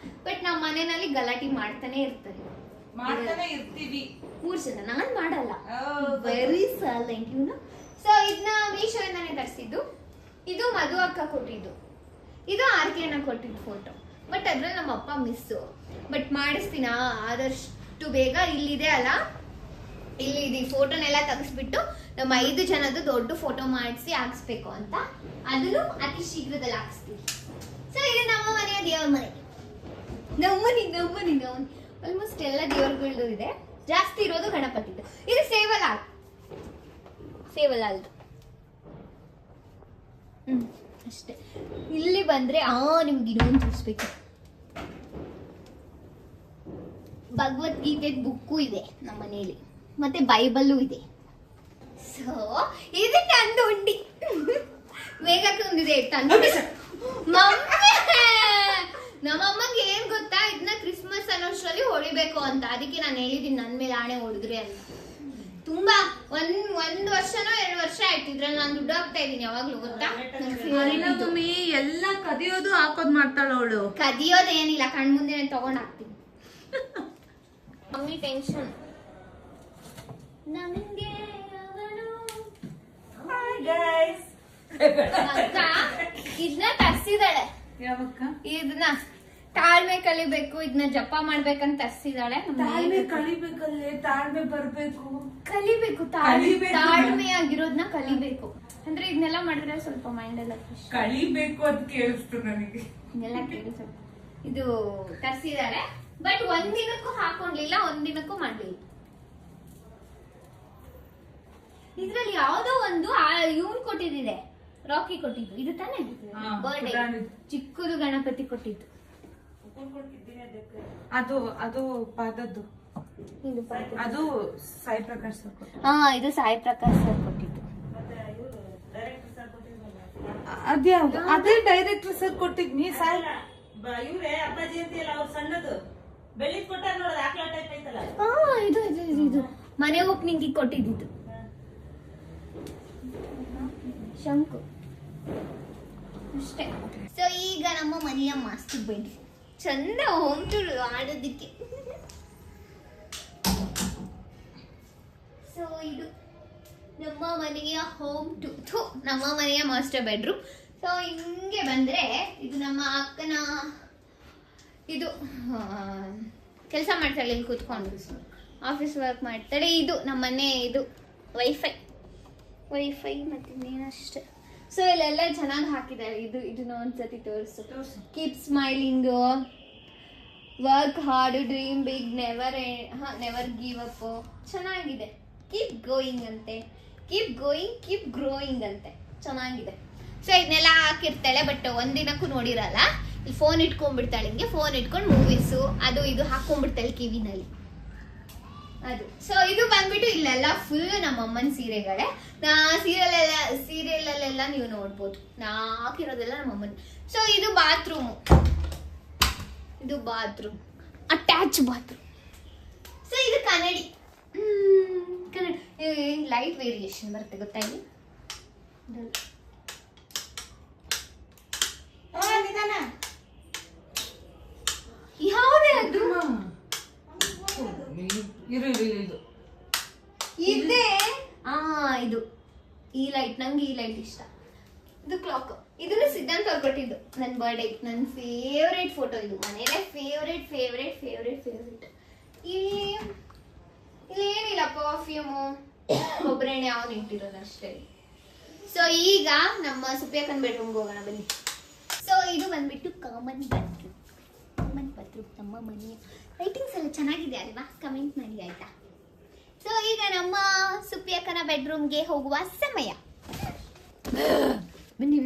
ಬಟ್ ನಮ್ಮ ಮನೆಯಲ್ಲಿ ಗಲಾಟೆ ಮಾಡ್ತಾನೆ ಇರ್ತಾರೆ. 3 ಜನ. ನಾನ್ ಮಾಡಲ್ಲ, ವೆರಿ ಸೈಲೆಂಟ್ ಇವನು. ಸೊ ಇದನ್ನ ಮೀಶೋ ಇಂದಾನೆ ತರಿಸಿದ್ದು. ಇದು ಮಧು ಅಕ್ಕ ಕೊಟ್ಟಿದ್ದು. ಇದು ಆರ್ಕೆನ ಕೊಟ್ಟಿದ್ದು ಫೋಟೋ. ಬಟ್ ಅದ್ರಲ್ಲಿ ನಮ್ಮ ಅಪ್ಪ ಮಿಸ್ಸು. ಬಟ್ ಮಾಡಿಸ್ತೀನ ಆದಷ್ಟು ಬೇಗ. ಇಲ್ಲಿದೆ ಅಲ್ಲ, ಇಲ್ಲಿ ಫೋಟೋನೆಲ್ಲ ತೆಗೆಸ್ಬಿಟ್ಟು ನಮ್ಮ 5 ಜನದ್ದು ದೊಡ್ಡ ಫೋಟೋ ಮಾಡಿಸಿ ಹಾಕ್ಸ್ಬೇಕು ಅಂತ. ಅದನ್ನು ಅತಿ ಶೀಘ್ರದಲ್ಲಿ ಹಾಕ್ಸ್ತೀವಿ. ಸೊ ಇದು ನಮ್ಮ ಮನೆಯ ದೇವ್ರ ಮನೆ. ನಮ್ಮನಿ ಆಲ್ಮೋಸ್ಟ್ ಎಲ್ಲ ದೇವ್ರಗಳದ್ದು ಇದೆ. ಜಾಸ್ತಿ ಇರೋದು ಗಣಪತಿದು. ಇದು ಸೇವಲಾಲ್ದು ಅಷ್ಟೇ. ಇಲ್ಲಿ ಬಂದ್ರೆ ನಿಮ್ಗೆ ಇನ್ನೊಂದು ತೋರಿಸ್ಬೇಕು. ಭಗವದ್ಗೀತೆ ಬುಕ್ಕು ಇದೆ ನಮ್ಮ ಮನೆಯಲ್ಲಿ, ಮತ್ತೆ ಬೈಬಲ್ಲು ಇದೆ. ಸೊ ಇದು ತಂದು ಉಂಡಿ ಮೇಘಕ್ಕೊಂದಿದೆ ತಂದು. ನಮ್ಮಮ್ಮಗೆ ಏನ್ ಗೊತ್ತಾ, ಇದನ್ನ ಕ್ರಿಸ್ಮಸ್ ಅನ್ನೋಷ್ಟರಲ್ಲಿ ಹೊಡಿಬೇಕು ಅಂತ. ಅದಕ್ಕೆ ನಾನು ಹೇಳಿದೀನಿ ನನ್ ಮೇಲೆ ಆಣೆ ಹೊಡೆದ್ರಿ ಅಂತ. ತುಂಬಾ ಒಂದ್ ವರ್ಷನೋ 2 ವರ್ಷ ಆಯ್ತು ಇದ್ರಲ್ಲಿ ನಾನು ದುಡ್ಡು ಹಾಕ್ತಾ ಇದೀನಿ ಯಾವಾಗ್ಲೂ ಗೊತ್ತಾ. ಎಲ್ಲ ಕದಿಯೋದು ಹಾಕೋದ್ ಮಾಡ್ತಾಳ ಅವಳು. ಕದಿಯೋದೇನಿಲ್ಲ, ಕಣ್ಮುಂದೆ ತಗೊಂಡ್ ಹಾಕ್ತೀನಿ. ಮಮ್ಮಿ ಟೆನ್ಷನ್ ನಮಗೆ ಅವನು ಅಕ್ಕ ಇದನ್ನ ತರ್ಸಿದಾಳೆ. ಯಾವಕ್ಕ? ಇದನ್ನ ತಾಳ್ಮೆ ಕಲಿಬೇಕು, ಇದನ್ನ ಜಪ ಮಾಡ್ಬೇಕಂತ ತರ್ಸಿದಾಳೆ. ತಾಳ್ಮೆ ಕಲಿಬೇಕಲ್ಲೇ, ತಾಳ್ಮೆ ಬರ್ಬೇಕು, ಕಲಿಬೇಕು, ಕಲಿಬೇಕು. ತಾಳ್ಮೆಯಾಗಿರೋದನ್ನ ಕಲಿಬೇಕು. ಅಂದ್ರೆ ಇದನ್ನೆಲ್ಲ ಮಾಡಿದ್ರೆ ಸ್ವಲ್ಪ ಮೈಂಡ್ ಎಲ್ಲ ಖುಷಿ. ಕಲಿಬೇಕು ಅಂತ ಕೇಳಿಸ್ತು ನನಗೆ. ಇದೆಲ್ಲ ಕೇಳಿಸ ಇದು ತರ್ಸಿದಾಳೆ. ಬಟ್ ಒಂದಿನಕ್ಕೂ ಹಾಕೊಂಡ್ಲಿಲ್ಲ, ಒಂದಿನಕ್ಕೂ ಮಾಡ್ಲಿಲ್ಲ. ಇದ್ರಲ್ಲಿ ಯಾವ್ದೋ ಒಂದು ಇವನ್ ಕೊಟ್ಟಿದ್ದಿದೆ, ರಾಕಿ ಕೊಟ್ಟಿದ್ದು. ಇದು ತಾನೇ ಬರ್ಡೇ ಚಿಕ್ಕದು ಗಣಪತಿ ಕೊಟ್ಟಿದ್ದು. ಅದು ಪಾದದ್ದು, ಅದು ಸಾಯಿ ಪ್ರಕಾಶ್ ಸರ್ ಕೊಟ್ಟಿದ್ದು. ಹಾ, ಇದು ಸಾಯಿ ಪ್ರಕಾಶ್ ಸರ್ ಕೊಟ್ಟಿದ್ದು. ಅದ್ಯಾವ್ದು? ಅದೇ ಡೈರೆಕ್ಟರ್ ಸರ್ ಕೊಟ್ಟಿದ್ನಿ. ಸಾಯಿ ಇವ್ರೆ ಅಪ್ಪಾಜಿ ಅಂತೀಯಲ್ಲ, ಅವ್ರು ಸಣ್ಣದು ಬೆಳ್ಳಿದ್ ಕೊಟ್ಟಾರ ನೋಡೋದು, ಆಕ್ಳ ಟೈಪ್ ಐತಲ್ಲ. ಹಾ, ಇದು ಮನೆ ಓಪನಿಂಗ್ ಕೊಟ್ಟಿದ್ದು ಶಂಕು ಅಷ್ಟೇ. ಸೊ ಈಗ ನಮ್ಮ ಮನೆಯ ಮಾಸ್ಟರ್ ಬೆಡ್ ಚಂದ ಹೋಮ್ ಟೂರ್ ಆಡೋದಿಕ್ಕೆ. ಸೊ ಇದು ನಮ್ಮ ಮನೆಯ ಹೋಮ್ ಟು ನಮ್ಮ ಮನೆಯ ಮಾಸ್ಟರ್ ಬೆಡ್ರೂಮ್. ಸೊ ಹಿಂಗೆ ಬಂದ್ರೆ ಇದು ನಮ್ಮ ಅಕ್ಕನ, ಇದು ಕೆಲಸ ಮಾಡ್ತಾಳೆ ಇಲ್ಲಿ ಕೂತ್ಕೊಂಡು, ಆಫೀಸ್ ವರ್ಕ್ ಮಾಡ್ತಾಳೆ. ಇದು ನಮ್ಮ ಮನೆ, ಇದು ವೈಫೈ ಮತ್ತೆ ಇನ್ನೇನಷ್ಟೇ. ಸೊ ಇಲ್ಲೆಲ್ಲ ಚೆನ್ನಾಗಿ ಹಾಕಿದ್ದಾರೆ. ಇದನ್ನ ಒಂದ್ಸತಿ ತೋರಿಸು. Keep smiling, work hard, dream big, never give up. ಚೆನ್ನಾಗಿದೆ. ಕೀಪ್ ಗೋಯಿಂಗ್ ಅಂತೆ, ಕೀಪ್ ಗೋಯಿಂಗ್, ಕೀಪ್ ಗ್ರೋಯಿಂಗ್ ಅಂತೆ. ಚೆನ್ನಾಗಿದೆ. ಸೊ ಇದನ್ನೆಲ್ಲ ಹಾಕಿರ್ತಾಳೆ, ಬಟ್ ಒಂದಿನಕ್ಕೂ ನೋಡಿರಲ್ಲ. ಇಲ್ಲಿ ಫೋನ್ ಇಟ್ಕೊಂಡ್ಬಿಡ್ತಾಳೆ, ಹಿಂಗೆ ಫೋನ್ ಇಟ್ಕೊಂಡು ಮೂವೀಸು ಅದು ಇದು ಹಾಕೊಂಡ್ಬಿಡ್ತಾಳೆ ಕಿವಿನಲ್ಲಿ ಅದು. ಸೊ ಇದು ಬಂದ್ಬಿಟ್ಟು ಇಲ್ಲೆಲ್ಲ ಫುಲ್ ನಮ್ಮ ಅಮ್ಮನ ಸೀರೆಗಳೇ. ಸೀರಿಯಲ್ ಅಲ್ಲೆಲ್ಲ ನೀವು ನೋಡ್ಬೋದು, ನಾ ಹಾಕಿರೋದೆಲ್ಲ ನಮ್ಮ ಅಮ್ಮನ. ಸೊ ಇದು ಬಾತ್ರೂಮ್, ಅಟ್ಯಾಚ್ ಬಾತ್ರೂಮ್. ಸೊ ಇದು ಕನ್ನಡಿ. ಲೈಟ್ ವೇರಿಯೇಷನ್ ಬರುತ್ತೆ, ಗೊತ್ತಾ? ಇಲ್ಲಿ ಯಾವುದೇ ಅದು ಇದೆ. ಇದು ಈ ಲೈಟ್, ನಂಗೆ ಈ ಲೈಟ್ ಇಷ್ಟ. ಇದು ಕ್ಲಾಕ್, ಇದನ್ನು ಸಿದ್ಧಾಂತ ಅವ್ರು ಕೊಟ್ಟಿದ್ದು ನನ್ನ ಬರ್ಡೇ. ನನ್ನ ಫೇವ್ರೇಟ್ ಫೋಟೋ ಇದು, ಮನೇಲೆ ಫೇವ್ರೇಟ್. ಇಲ್ಲೇನಿಲ್ಲ, ಪರ್ಫ್ಯೂಮು, ಕೊಬ್ಬರೆಣ್ಣೆ ಅವನು ಇಟ್ಟಿರೋದು ಅಷ್ಟೇ. ಸೊ ಈಗ ನಮ್ಮ ಸುಪ್ರಿಯಕ್ಕನ ಬೆಡ್ರೂಮ್ಗೆ ಹೋಗೋಣ ಬನ್ನಿ. ಸೊ ಇದು ಬಂದ್ಬಿಟ್ಟು ಕಾಮನ್ ಬಾತ್ರೂಮ್ ನಮ್ಮ ಮನೆಯ. ಲೈಟಿಂಗ್ಸ್ ಎಲ್ಲ ಚೆನ್ನಾಗಿದೆ ಅಲ್ವಾ? ಕಮೆಂಟ್ ಮಾಡಿ ಆಯ್ತಾ? ಸೊ ಈಗ ನಮ್ಮ ಸುಪ್ರಿಯಕ್ಕನ ಬೆಡ್ರೂಮ್ಗೆ ಹೋಗುವ ಸಮಯ. ಬನ್ನಿ.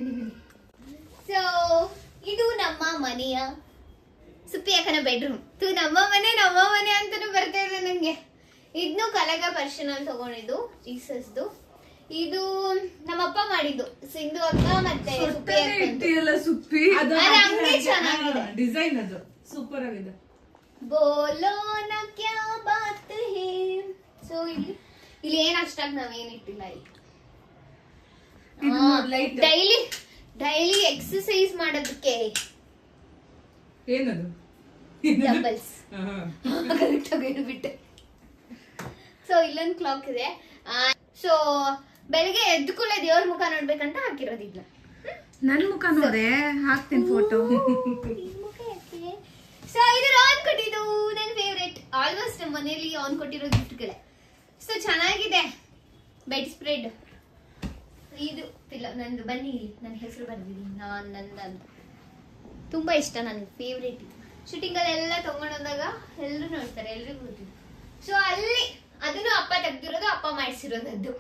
ಸೊ ಇದು ನಮ್ಮ ಮನೆಯ ಸುಪ್ರಿಯಕ್ಕನ ಬೆಡ್ರೂಮ್. ನಮ್ಮ ಮನೆ ಅಂತಾನು ಬರ್ತಾ ಇದೆ ನಂಗೆ. ಇದನ್ನು ಕಲಗ ಪರ್ಷನಲ್ಲಿ ತಗೊಂಡಿದ್ದು, ಜೀಸಸ್ದು. ಇದು ನಮ್ಮಪ್ಪ ಮಾಡಿದ್ದು, ಸಿಂಧು ಅಕ್ಕ ಮತ್ತೆ ಸುಪ್ಪಿ ಚೆನ್ನಾಗಿದೆ. ಡಿಸೈನ್ ಅದು ಸೂಪರ್ ಆಗಿದೆ. ಬೋಲೋ ನ ಕ್ಯಾ ಬಾತ್ ಹೇ. ಸೊ ಇಲ್ಲಿ ಏನ್ ಅಷ್ಟಾಗಿ ನಾವೇನ್ ಇಟ್ಟಿಲ್ಲ. ಡೈಲಿ ಎಕ್ಸರ್ಸೈಸ್ ಮಾಡೋದಕ್ಕೆ ಏನದು ಡಂಬಲ್ಸ್ ಇಟ್ಬಿಟ್ಟೆ. ಸೊ ಇಲ್ಲೊಂದು ಕ್ಲಾಕ್ ಇದೆ. ಸೊ ಬೆಳಿಗ್ಗೆ ಎದ್ದು ಕೂಡಲೇ ದೇವ್ರ ಮುಖ ನೋಡ್ಬೇಕಂತ ಹಾಕಿರೋದಿಲ್ಲ. ನನ್ ಮುಖ ನೋಡೆ ಹಾಕ್ತೀನಿ ಫೋಟೋ. ಸೊ ಇದು ರಾನ್ ಕೊಟ್ಟಿದ್ದು, ನನ್ನ ಫೇವ್ರೇಟ್. ಆಲ್ಮೋಸ್ಟ್ ನಮ್ಮ ಮನೆಯಲ್ಲಿ ಆನ್ ಕೊಟ್ಟಿರೋ ಗಿಫ್ಟ್ಗಳೇ. ಸೊ ಚೆನ್ನಾಗಿದೆ. ಬೆಡ್ ಸ್ಪ್ರೆಡ್ ಇದು ನಂದು. ಬನ್ನಿ, ನನ್ನ ಹೆಸರು ಬರ್ದಿದ್ದೀನಿ, ನಂದು ಅಂತ. ತುಂಬಾ ಇಷ್ಟ, ನನ್ನ ಫೇವ್ರೇಟ್. ಶೂಟಿಂಗಲ್ಲೆಲ್ಲ ತಗೊಂಡೋದಾಗ ಎಲ್ಲರೂ ನೋಡ್ತಾರೆ, ಎಲ್ರಿಗೂ ಗೊತ್ತಿದ್ದು. ಸೊ ಅಲ್ಲಿ ಅದನ್ನು ಅಪ್ಪ ತೆಗ್ದಿರೋದು, ಅಪ್ಪ ಮಾಡಿಸಿರೋದದ್ದು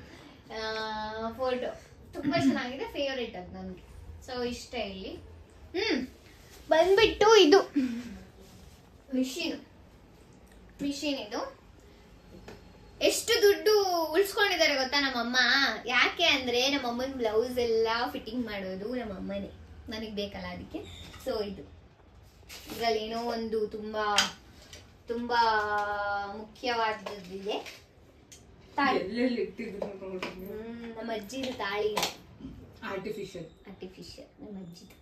ಫೋಟೋ. ತುಂಬಾ ಚೆನ್ನಾಗಿದೆ, ಫೇವ್ರೇಟ್ ಅದು ನನಗೆ. ಸೊ ಇಷ್ಟ. ಇಲ್ಲಿ ಬಂದ್ಬಿಟ್ಟು ಇದು ಮಿಷಿನ್. ಇದು ಎಷ್ಟು ದುಡ್ಡು ಉಳಿಸ್ಕೊಂಡಿದ್ದಾರೆ ಗೊತ್ತಾ ನಮ್ಮಮ್ಮ? ಯಾಕೆ ಅಂದ್ರೆ ನಮ್ಮಮ್ಮನ ಬ್ಲೌಸ್ ಎಲ್ಲ ಫಿಟ್ಟಿಂಗ್ ಮಾಡೋದು ನಮ್ಮಮ್ಮನೇ, ನನಗೆ ಬೇಕಲ್ಲ ಅದಕ್ಕೆ. ಸೊ ಇದು ಇದ್ರಲ್ಲಿ ಏನೋ ಒಂದು ತುಂಬಾ ತುಂಬಾ ಮುಖ್ಯವಾದದ್ದಿದೆ. ನಮ್ಮ ಅಜ್ಜಿದು ತಾಳಿ, ಆರ್ಟಿಫಿಷಿಯಲ್ ನಮ್ಮ ಅಜ್ಜಿದು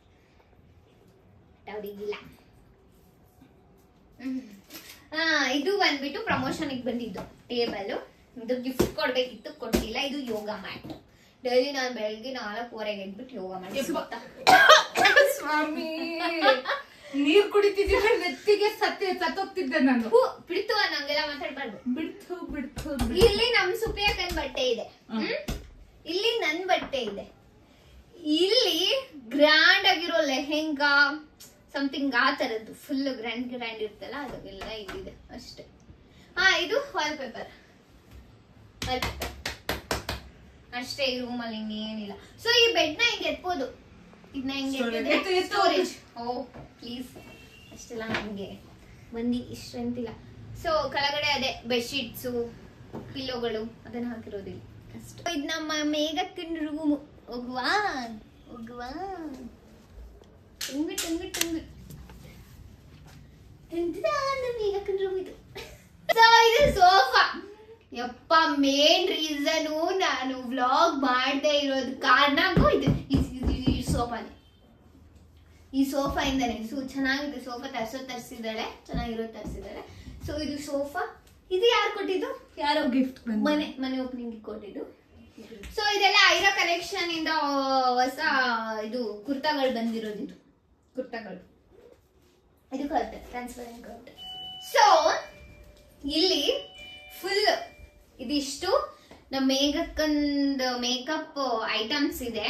ಅವರಿಗಿಲ್ಲ. ಇದು ಬಂದ್ಬಿಟ್ಟು ಪ್ರಮೋಷನ್ಗೆ ಬಂದಿದ್ದು ಟೇಬಲ್. ಇದು ಗಿಫ್ಟ್ ಕೊಡ್ಬೇಕಿತ್ತು, ಕೊಟ್ಟಿಲ್ಲ. ಇದು ಯೋಗ ಮ್ಯಾಟ್. ಡೈಲಿ ನಾನು ಬೆಳಗ್ಗೆ 4:15 ಎದ್ಬಿಟ್ಟು ಯೋಗ ಮಾಡಿ ಸ್ವಾಮಿ ನೀರ್ ಕುಡಿತಿದ್ರೆ ನೆತ್ತಿಗೆ ಸತ್ತೋಗ್ತಿದ್ದೆ ನಾನು. ಬಿಡ್ತು ನಂಗೆಲ್ಲ ಮಾತಾಡ್ಬಾರ್ದು. ಬಿಡ್ತು ಇಲ್ಲಿ ನಮ್ ಸುಪ್ರಿಯಾಕನ್ ಬಟ್ಟೆ ಇದೆ, ಇಲ್ಲಿ ನನ್ ಬಟ್ಟೆ ಇದೆ, ಇಲ್ಲಿ ಗ್ರ್ಯಾಂಡ್ ಆಗಿರೋ ಲೆಹೆಂಗಾ ಸಮಥಿಂಗ್ ಆ ತರದ್ದು ಫುಲ್ ಗ್ರ್ಯಾಂಡ್ ಇರ್ತಲ್ಲ ಅದೆಲ್ಲ ಇಲ್ಲಿದೆ ಅಷ್ಟೇ. ಇದು ವಾಲ್ ಪೇಪರ್ ಅಷ್ಟೇ. ಈ ರೂಮ್ ಅಲ್ಲಿ ಇನ್ನೇನಿಲ್ಲ. ಸೊ ಈ ಬೆಡ್ ನ ಹಿಂಗೆ ಎತ್ಬೋದು, ಇದನ್ನ ಹಿಂಗೆ ಸ್ಟೋರೇಜ್. ಪ್ಲೀಸ್ ಅಷ್ಟೆಲ್ಲ ನಂಗೆ ಬಂದಿ ಇಷ್ಟಂತಿಲ್ಲ. ಸೊ ಕೆಳಗಡೆ ಅದೇ ಬೆಡ್ಶೀಟ್ಸು ಪಿಲ್ಲೋಗಳು ಅದನ್ನ ಹಾಕಿರೋದಿಲ್ಲ ಅಷ್ಟು. ಇದು ನಮ್ಮ ಮೇಘಕ್ಕನ ರೂಮ್. ಹೋಗುವಾ ಮೇಘಕ್ಕನ ರೂಮ್ ಇದು. ಸೊ ಇದು ಸೋಫಾ. ಯಪ್ಪ ಮೇನ್ ರೀಸನ್ ನಾನು ವ್ಲಾಗ್ ಮಾಡದೆ ಇರೋದ್ ಕಾರಣಕ್ಕೂ ಇದು ಸೋಫಾನೇ. ಈ ಸೋಫಾ ಇಂದಾನೆ. ಸೊ ಚೆನ್ನಾಗಿದೆ ಸೋಫಾ. ತರ್ಸಿದ್ದಾಳೆ, ಚೆನ್ನಾಗಿರೋ ತರ್ಸಿದ್ದಾಳೆ. ಸೊ ಇದು ಸೋಫಾ. ಇದು ಯಾರು ಕೊಟ್ಟಿದ್ದು? ಯಾರೋ ಗಿಫ್ಟ್ ಮನೆ ಓಪನಿಂಗ್ ಕೊಟ್ಟಿದ್ದು. ಸೊ ಇದೆಲ್ಲ ಐರಾ ಕಲೆಕ್ಷನ್ ಇಂದ ಹೊಸ ಇದು ಕುರ್ತಾಗಳು ಬಂದಿರೋದು. ಇದು ಕುರ್ತಾಗಳು, ಇದು ಕರ್ಟನ್, ಟ್ರಾನ್ಸ್ಪರೆಂಟ್ ಕರ್ಟನ್. ಸೊ ಇಲ್ಲಿ ಫುಲ್ ಇದಿಷ್ಟು ನಮ್ಮ ಮೇಘಕ್ಕಂದ್ ಮೇಕಪ್ ಐಟಮ್ಸ್ ಇದೆ.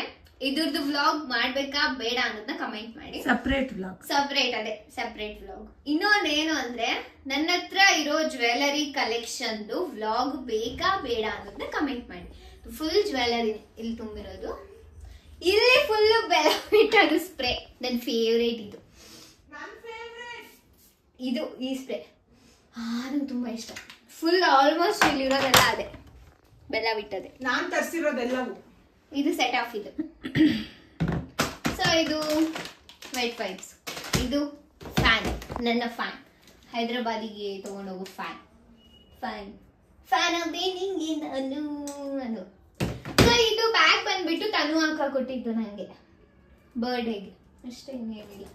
ಇದ್ರದ್ದು ವ್ಲಾಗ್ ಮಾಡ್ಬೇಕಾ ಬೇಡ ಅನ್ನೋದನ್ನ ಕಮೆಂಟ್ ಮಾಡಿ. Separate vlog. ಇನ್ನೊಂದೇನು ಅಂದ್ರೆ ನನ್ನ ಹತ್ರ ಇರೋ ಜ್ಯುವೆಲರಿ ಕಲೆಕ್ಷನ್ ವ್ಲಾಗ್ ಬೇಕಾ ಬೇಡ ಅನ್ನೋದನ್ನ ಕಮೆಂಟ್ ಮಾಡಿ. ಫುಲ್ ಜ್ಯುವೆಲರಿ ಇಲ್ಲಿ ತುಂಬಿರೋದು. ಇಲ್ಲಿ ಫುಲ್ ಬೆಲ್ಲ ಸ್ಪ್ರೇ ನನ್ನ ಫೇವ್ರೇಟ್. ಇದು ಈ ಸ್ಪ್ರೇ ನಂಗೆ ತುಂಬಾ ಇಷ್ಟ. ಫುಲ್ ಆಲ್ಮೋಸ್ಟ್ ಇಲ್ಲಿರೋದೆಲ್ಲ ಅದೇ ಬೆಲ್ಲ ಬಿಟ್ಟದೆ. ನಾನ್ ತರಿಸಿರೋದೆಲ್ಲವು. ಇದು ಸೆಟ್ ಆಫ್. ಇದು ಸೊ ಇದು ವೈಟ್ ಪೈಪ್ಸ್. ಇದು ಫ್ಯಾನ್, ನನ್ನ ಫ್ಯಾನ್, ಹೈದ್ರಾಬಾದಿಗೆ ತಗೊಂಡೋಗೋ ಫ್ಯಾನ್ ಅದೇ ನಿಂಗೆ ನಾನು. ಸೊ ಇದು ಬ್ಯಾಗ್ ಬಂದ್ಬಿಟ್ಟು ತನು ಅಕ್ಕ ಕೊಟ್ಟಿದ್ದು ನಂಗೆ ಬರ್ಡೇಗೆ ಅಷ್ಟೇ, ಇನ್ನೇನಿಲ್ಲ.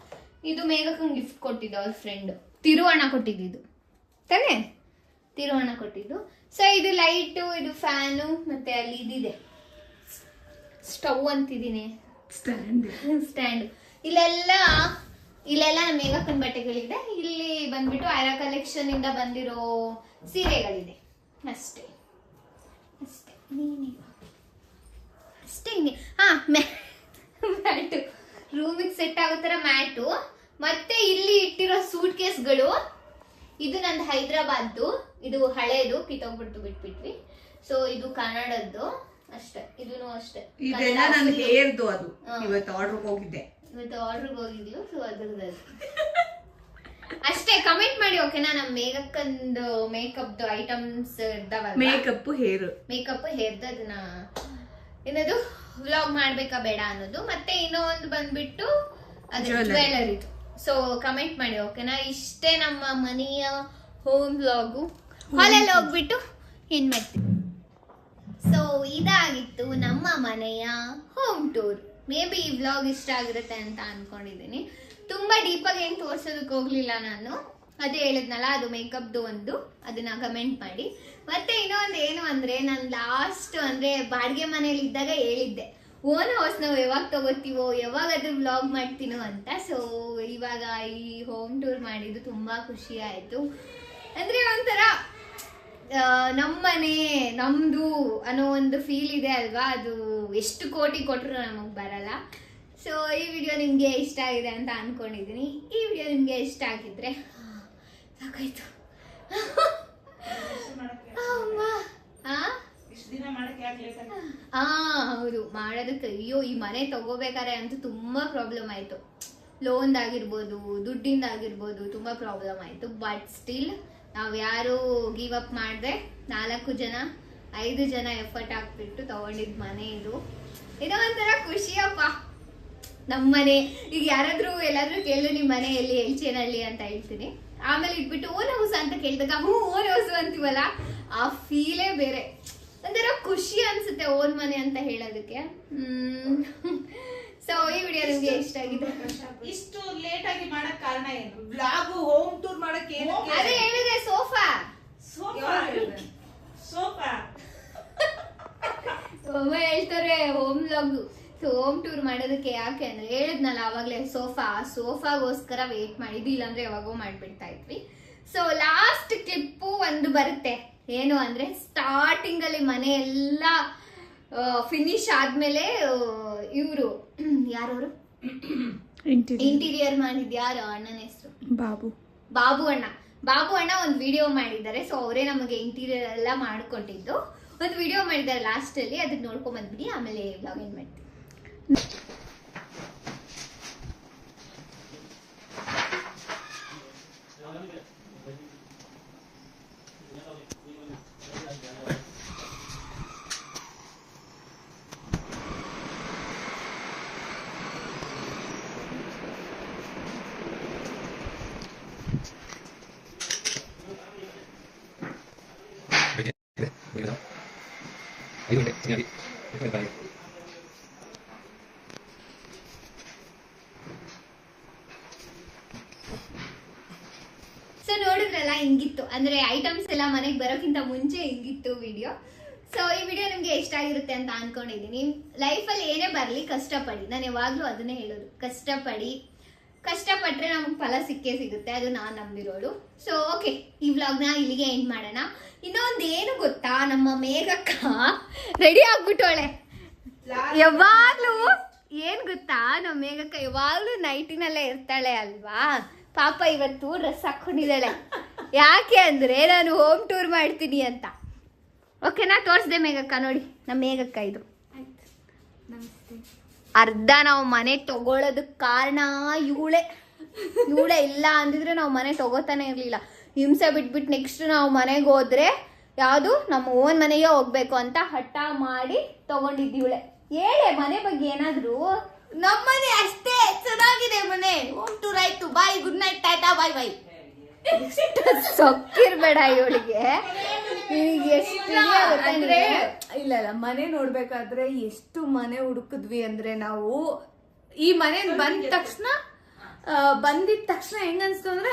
ಇದು ಮೇಘಕ್ಕಂಗೆ ಗಿಫ್ಟ್ ಕೊಟ್ಟಿದ್ದು ಅವ್ರ ಫ್ರೆಂಡ್ ತಿರುವಣ್ಣ ಕೊಟ್ಟಿದ್ದು ತಾನೇ, ತಿರುವಣ್ಣ ಕೊಟ್ಟಿದ್ದು. ಸೊ ಇದು ಲೈಟು, ಇದು ಫ್ಯಾನು, ಮತ್ತೆ ಅಲ್ಲಿ ಇದಿದೆ ಸ್ಟವ್ ಅಂತಿದ್ದೀನಿ, ಸ್ಟ್ಯಾಂಡ್. ಇಲ್ಲೆಲ್ಲ ನಮ್ಮ ಮೇಘಕ್ಕನ ಬಟ್ಟೆಗಳಿದೆ. ಇಲ್ಲಿ ಬಂದ್ಬಿಟ್ಟು ಐರಾ ಕಲೆಕ್ಷನ್ ಇಂದ ಬಂದಿರೋ ಸೀರೆಗಳಿದೆ ಅಷ್ಟೇ. ಮ್ಯಾಟು, ರೂಮಿಗೆ ಸೆಟ್ ಆಗೋ ತರ ಮ್ಯಾಟು. ಮತ್ತೆ ಇಲ್ಲಿ ಇಟ್ಟಿರೋ ಸೂಟ್ ಕೇಸ್ಗಳು. ಇದು ನಂದು ಹೈದ್ರಾಬಾದ್ದು, ಇದು ಹಳೇದು, ಕಿತ್ತೋಗ್ಬಿಟ್ಟು ಬಿಟ್ಬಿಟ್ವಿ. ಸೊ ಇದು ಕನ್ನಡದ್ದು ಅಷ್ಟೇ. ಇದೂ ಅಷ್ಟೇ. ಇದೆಲ್ಲ ನನ್ನ ಹೇರ್ದು. ಅದು ಇವತ್ತು ಆರ್ಡರ್ ಹೋಗಿದ್ಲು. ಸೊ ಅದ್ರದ್ದು ಅಷ್ಟೇ. ಕಮೆಂಟ್ ಮಾಡಿ ಓಕೆನಾ. ನಮ್ ಮೇಘಕ್ಕಂದು ಮೇಕಪ್ ಐಟಮ್ಸ್ ಇರ್ತಾವಲ್ಲ, ಮೇಕಪ್ ಹೇರ್ದು ಅದನ್ನ ಏನದು ವ್ಲಾಗ್ ಮಾಡ್ಬೇಕಾ ಬೇಡ ಅನ್ನೋದು. ಮತ್ತೆ ಇನ್ನೊಂದು ಬಂದ್ಬಿಟ್ಟು ಜ್ಯುವೆಲರಿದು. ಸೊ ಕಮೆಂಟ್ ಮಾಡಿ ಓಕೆನಾ. ಇಷ್ಟೇ ನಮ್ಮ ಮನೆಯ ಹೋಮ್ ವ್ಲಾಗು. ಹಾಲಲ್ಲಿ ಹೋಗ್ಬಿಟ್ಟು ಏನ್ ಮಾಡ್ತೀವಿ. ಸೊ ಇದಾಗಿತ್ತು ನಮ್ಮ ಮನೆಯ ಹೋಮ್ ಟೂರ್. ಮೇ ಬಿ ಈ ವ್ಲಾಗ್ ಇಷ್ಟ ಆಗಿರುತ್ತೆ ಅಂತ ಅನ್ಕೊಂಡಿದ್ದೀನಿ. ತುಂಬಾ ಡೀಪಾಗಿ ಏನ್ ತೋರ್ಸೋದಕ್ಕೆ ಹೋಗ್ಲಿಲ್ಲ ನಾನು. ಅದೇ ಹೇಳಿದ್ನಲ್ಲ, ಅದು ಮೇಕಪ್ದು ಒಂದು, ಅದನ್ನ ಕಮೆಂಟ್ ಮಾಡಿ. ಮತ್ತೆ ಇನ್ನೊಂದು ಏನು ಅಂದ್ರೆ, ನಾನು ಲಾಸ್ಟ್ ಅಂದ್ರೆ ಬಾಡಿಗೆ ಮನೇಲಿ ಇದ್ದಾಗ ಹೇಳಿದ್ದೆ, ಓನ್ ಹೌಸ್ ನಾವು ಯಾವಾಗ ತಗೋತೀವೋ, ಯಾವಾಗ ಅದ್ರ ವ್ಲಾಗ್ ಮಾಡ್ತೀನೋ ಅಂತ. ಸೊ ಇವಾಗ ಈ ಹೋಮ್ ಟೂರ್ ಮಾಡಿದ್ದು ತುಂಬಾ ಖುಷಿ ಆಯ್ತು. ಅಂದ್ರೆ ಒಂಥರ ನಮ್ಮನೆ ನಮ್ದು ಅನ್ನೋ ಒಂದು ಫೀಲ್ ಇದೆ ಅಲ್ವಾ. ಅದು ಎಷ್ಟು ಕೋಟಿ ಕೊಟ್ರು ನಮಗ್ ಬರಲ್ಲ. ಸೊ ಈ ವಿಡಿಯೋ ನಿಮ್ಗೆ ಇಷ್ಟ ಆಗಿದೆ ಅಂತ ಅನ್ಕೊಂಡಿದೀನಿ. ಈ ವಿಡಿಯೋ ನಿಮ್ಗೆ ಇಷ್ಟ ಆಗಿದ್ರೆ ಸಾಕಾಯ್ತು. ಹೌದು, ಮಾಡೋದಕ್ಕೆ ಅಯ್ಯೋ ಈ ಮನೆ ತಗೋಬೇಕಾರೆ ಅಂತೂ ತುಂಬಾ ಪ್ರಾಬ್ಲಮ್ ಆಯ್ತು. ಲೋನ್ ಆಗಿರ್ಬೋದು, ದುಡ್ಡಿಂದ ಆಗಿರ್ಬೋದು, ತುಂಬಾ ಪ್ರಾಬ್ಲಮ್ ಆಯ್ತು. ಬಟ್ ಸ್ಟಿಲ್ ನಾವ್ ಯಾರು ಗಿವ್ ಅಪ್ ಮಾಡ್ದೆ. 4 ಜನ 5 ಜನ ಎಫರ್ಟ್ ಹಾಕ್ಬಿಟ್ಟು ತಗೊಂಡಿದ್ ಮನೆ ಇದು. ಏನೋ ಒಂಥರ ಖುಷಿಯಪ್ಪ. ನಮ್ಮನೆ ಈಗ ಯಾರಾದ್ರೂ ಎಲ್ಲಾದ್ರೂ ಕೇಳಿದ್ರು ನಿಮ್ ಮನೆ ಎಲ್ಲಿ, ಎಲ್ಚೇನಹಳ್ಳಿ ಅಂತ ಹೇಳ್ತೀನಿ. ಆಮೇಲೆ ಇಟ್ಬಿಟ್ಟು ಓನ್ ಹೌಸ್ ಅಂತ ಕೇಳಿದಾಗ ಓನ್ ಹೌಸ್ ಅಂತೀವಲ್ಲ, ಆ ಫೀಲೇ ಬೇರೆ. ಒಂಥರ ಖುಷಿ ಅನ್ಸುತ್ತೆ ಓನ್ ಮನೆ ಅಂತ ಹೇಳೋದಕ್ಕೆ. ಸೊ ಈ ವಿಡಿಯೋ ನಿಮ್ಗೆ ಇಷ್ಟ ಆಗಿದೆ. ಇಷ್ಟು ಲೇಟ್ ಆಗಿ ಮಾಡಕ್ ಕಾರಣ ಏನು? ವ್ಲಾಗ್ ಹೋಮ್ ಟೂರ್ ಮಾಡಕ್ ಏನು? ಅದೇ ಹೇಳಿದ್ರೆ sofa sofa vlog. So home tour ಮಾಡೋದಕ್ಕೆ ಯಾಕೆ ಅಂದ್ರೆ ಹೇಳಿದ್ನಲ್ಲ ಆವಾಗಲೇ ಸೋಫಾಗೋಸ್ಕರ ವೇಟ್ ಮಾಡಿದ್ವಿ, ಇಲ್ಲಾಂದ್ರೆ ಯಾವಾಗೋ ಮಾಡ್ಬಿಡ್ತಾ ಇದ್ವಿ. ಸೊ ಲಾಸ್ಟ್ ಕ್ಲಿಪ್ಪು ಒಂದು ಬರುತ್ತೆ, ಏನು ಅಂದ್ರೆ ಸ್ಟಾರ್ಟಿಂಗ್ ಅಲ್ಲಿ ಮನೆ ಎಲ್ಲ ಫಿನಿಶ್ ಆದ್ಮೇಲೆ ಇವರು ಯಾರವರು ಇಂಟೀರಿಯರ್ ಮಾಡಿದ್ ಯಾರು ಅಣ್ಣನ ಹೆಸರು ಬಾಬು ಅಣ್ಣ ಒಂದು ವಿಡಿಯೋ ಮಾಡಿದ್ದಾರೆ. ಸೊ ಅವರೇ ನಮಗೆ ಇಂಟೀರಿಯರ್ ಎಲ್ಲ ಮಾಡ್ಕೊಂಡಿದ್ದು ಒಂದು ವಿಡಿಯೋ ಮಾಡಿದ್ದಾರೆ ಲಾಸ್ಟ್ ಅಲ್ಲಿ, ಅದನ್ನ ನೋಡ್ಕೊಂಡ್ ಬಂದ್ಬಿಡಿ, ಆಮೇಲೆ ವ್ಲಾಗ್ ಏನ್ ಮಾಡ್ತೀವಿ. ಸೊ ನೋಡಿದ್ರಲ್ಲ ಹಿಂಗಿತ್ತು ಅಂದ್ರೆ ಐಟಮ್ಸ್ ಎಲ್ಲ ಮನೆಗೆ ಬರೋಕ್ಕಿಂತ ಮುಂಚೆ ಹಿಂಗಿತ್ತು ವಿಡಿಯೋ. ಸೊ ಈ ವಿಡಿಯೋ ನಿಮ್ಗೆ ಇಷ್ಟ ಆಗಿರುತ್ತೆ ಅಂತ ಅನ್ಕೊಂಡಿದೀನಿ. ಲೈಫಲ್ಲಿ ಏನೇ ಬರ್ಲಿ ಕಷ್ಟಪಡಿ, ನಾನು ಯಾವಾಗ್ಲೂ ಅದನ್ನೇ ಹೇಳೋದು, ಕಷ್ಟಪಟ್ರೆ ನಮ್ಗೆ ಫಲ ಸಿಕ್ಕೇ ಸಿಗುತ್ತೆ, ಅದು ನಾನ್ ನಂಬಿರೋಳು. ಸೊ ಓಕೆ, ಈ ವ್ಲಾಗ್ನ ಇಲ್ಲಿಗೆ ಎಂಡ್ ಮಾಡೋಣ. ಇನ್ನೊಂದು ಏನು ಗೊತ್ತಾ, ನಮ್ಮ ಮೇಘಕ್ಕ ರೆಡಿ ಆಗ್ಬಿಟ್ಟೋಳೆ ಯಾವಾಗ್ಲೂ. ಏನ್ ಗೊತ್ತಾ, ನಮ್ಮ ಮೇಘಕ್ಕ ಯಾವಾಗ್ಲೂ ನೈಟಿನಲ್ಲೇ ಇರ್ತಾಳೆ ಅಲ್ವಾ. ಪಾಪ ಇವತ್ತು ಡ್ರೆಸ್ ಹಾಕೊಂಡಿದ್ದಾಳೆ, ಯಾಕೆ ಅಂದ್ರೆ ನಾನು ಹೋಮ್ ಟೂರ್ ಮಾಡ್ತೀನಿ ಅಂತ. ಓಕೆನಾ, ತೋರಿಸ್ದೆ ಮೇಘಕ್ಕ, ನೋಡಿ ನಮ್ಮ ಮೇಘಕ್ಕ ಇದು. ಅರ್ಧ ನಾವು ಮನೆ ತಗೊಳ್ಳೋದಕ್ಕೆ ಕಾರಣ ಇವಳೆ ಇಲ್ಲ ಅಂದಿದ್ರೆ ನಾವು ಮನೆ ತಗೋತಾನೆ ಇರ್ಲಿಲ್ಲ. ಹಿಂಸೆ ಬಿಟ್ಬಿಟ್ಟು ನೆಕ್ಸ್ಟ್ ನಾವು ಮನೆಗೆ ಹೋದ್ರೆ ಯಾವುದು ನಮ್ಮ ಓನ್ ಮನೆಗೆ ಹೋಗ್ಬೇಕು ಅಂತ ಹಠ ಮಾಡಿ ತಗೊಂಡಿದ್ದೀವಳೆ. ಹೇಳೆ ಮನೆ ಬಗ್ಗೆ ಏನಾದ್ರು. ನಮ್ಮನೆ ಅಷ್ಟೇ ಚೆನ್ನಾಗಿದೆ ಮನೆ. ಹೋಮ್ ಟೂರ್ ಆಯ್ತು, ಬಾಯ್, ಗುಡ್ ನೈಟ್, ಟಾಟಾ, ಬಾಯ್ ಬಾಯ್. ಸೊಕ್ಕಿರ್ಬೇಡ ಇವಳಿಗೆ. ಅಂದ್ರೆ ಇಲ್ಲ ಮನೆ ನೋಡ್ಬೇಕಾದ್ರೆ ಎಷ್ಟು ಮನೆ ಹುಡುಕಿದ್ವಿ ಅಂದ್ರೆ ನಾವು. ಈ ಮನೆ ಬಂದಿದ ತಕ್ಷಣ ಹೆಂಗ ಅನ್ಸ್ತು ಅಂದ್ರೆ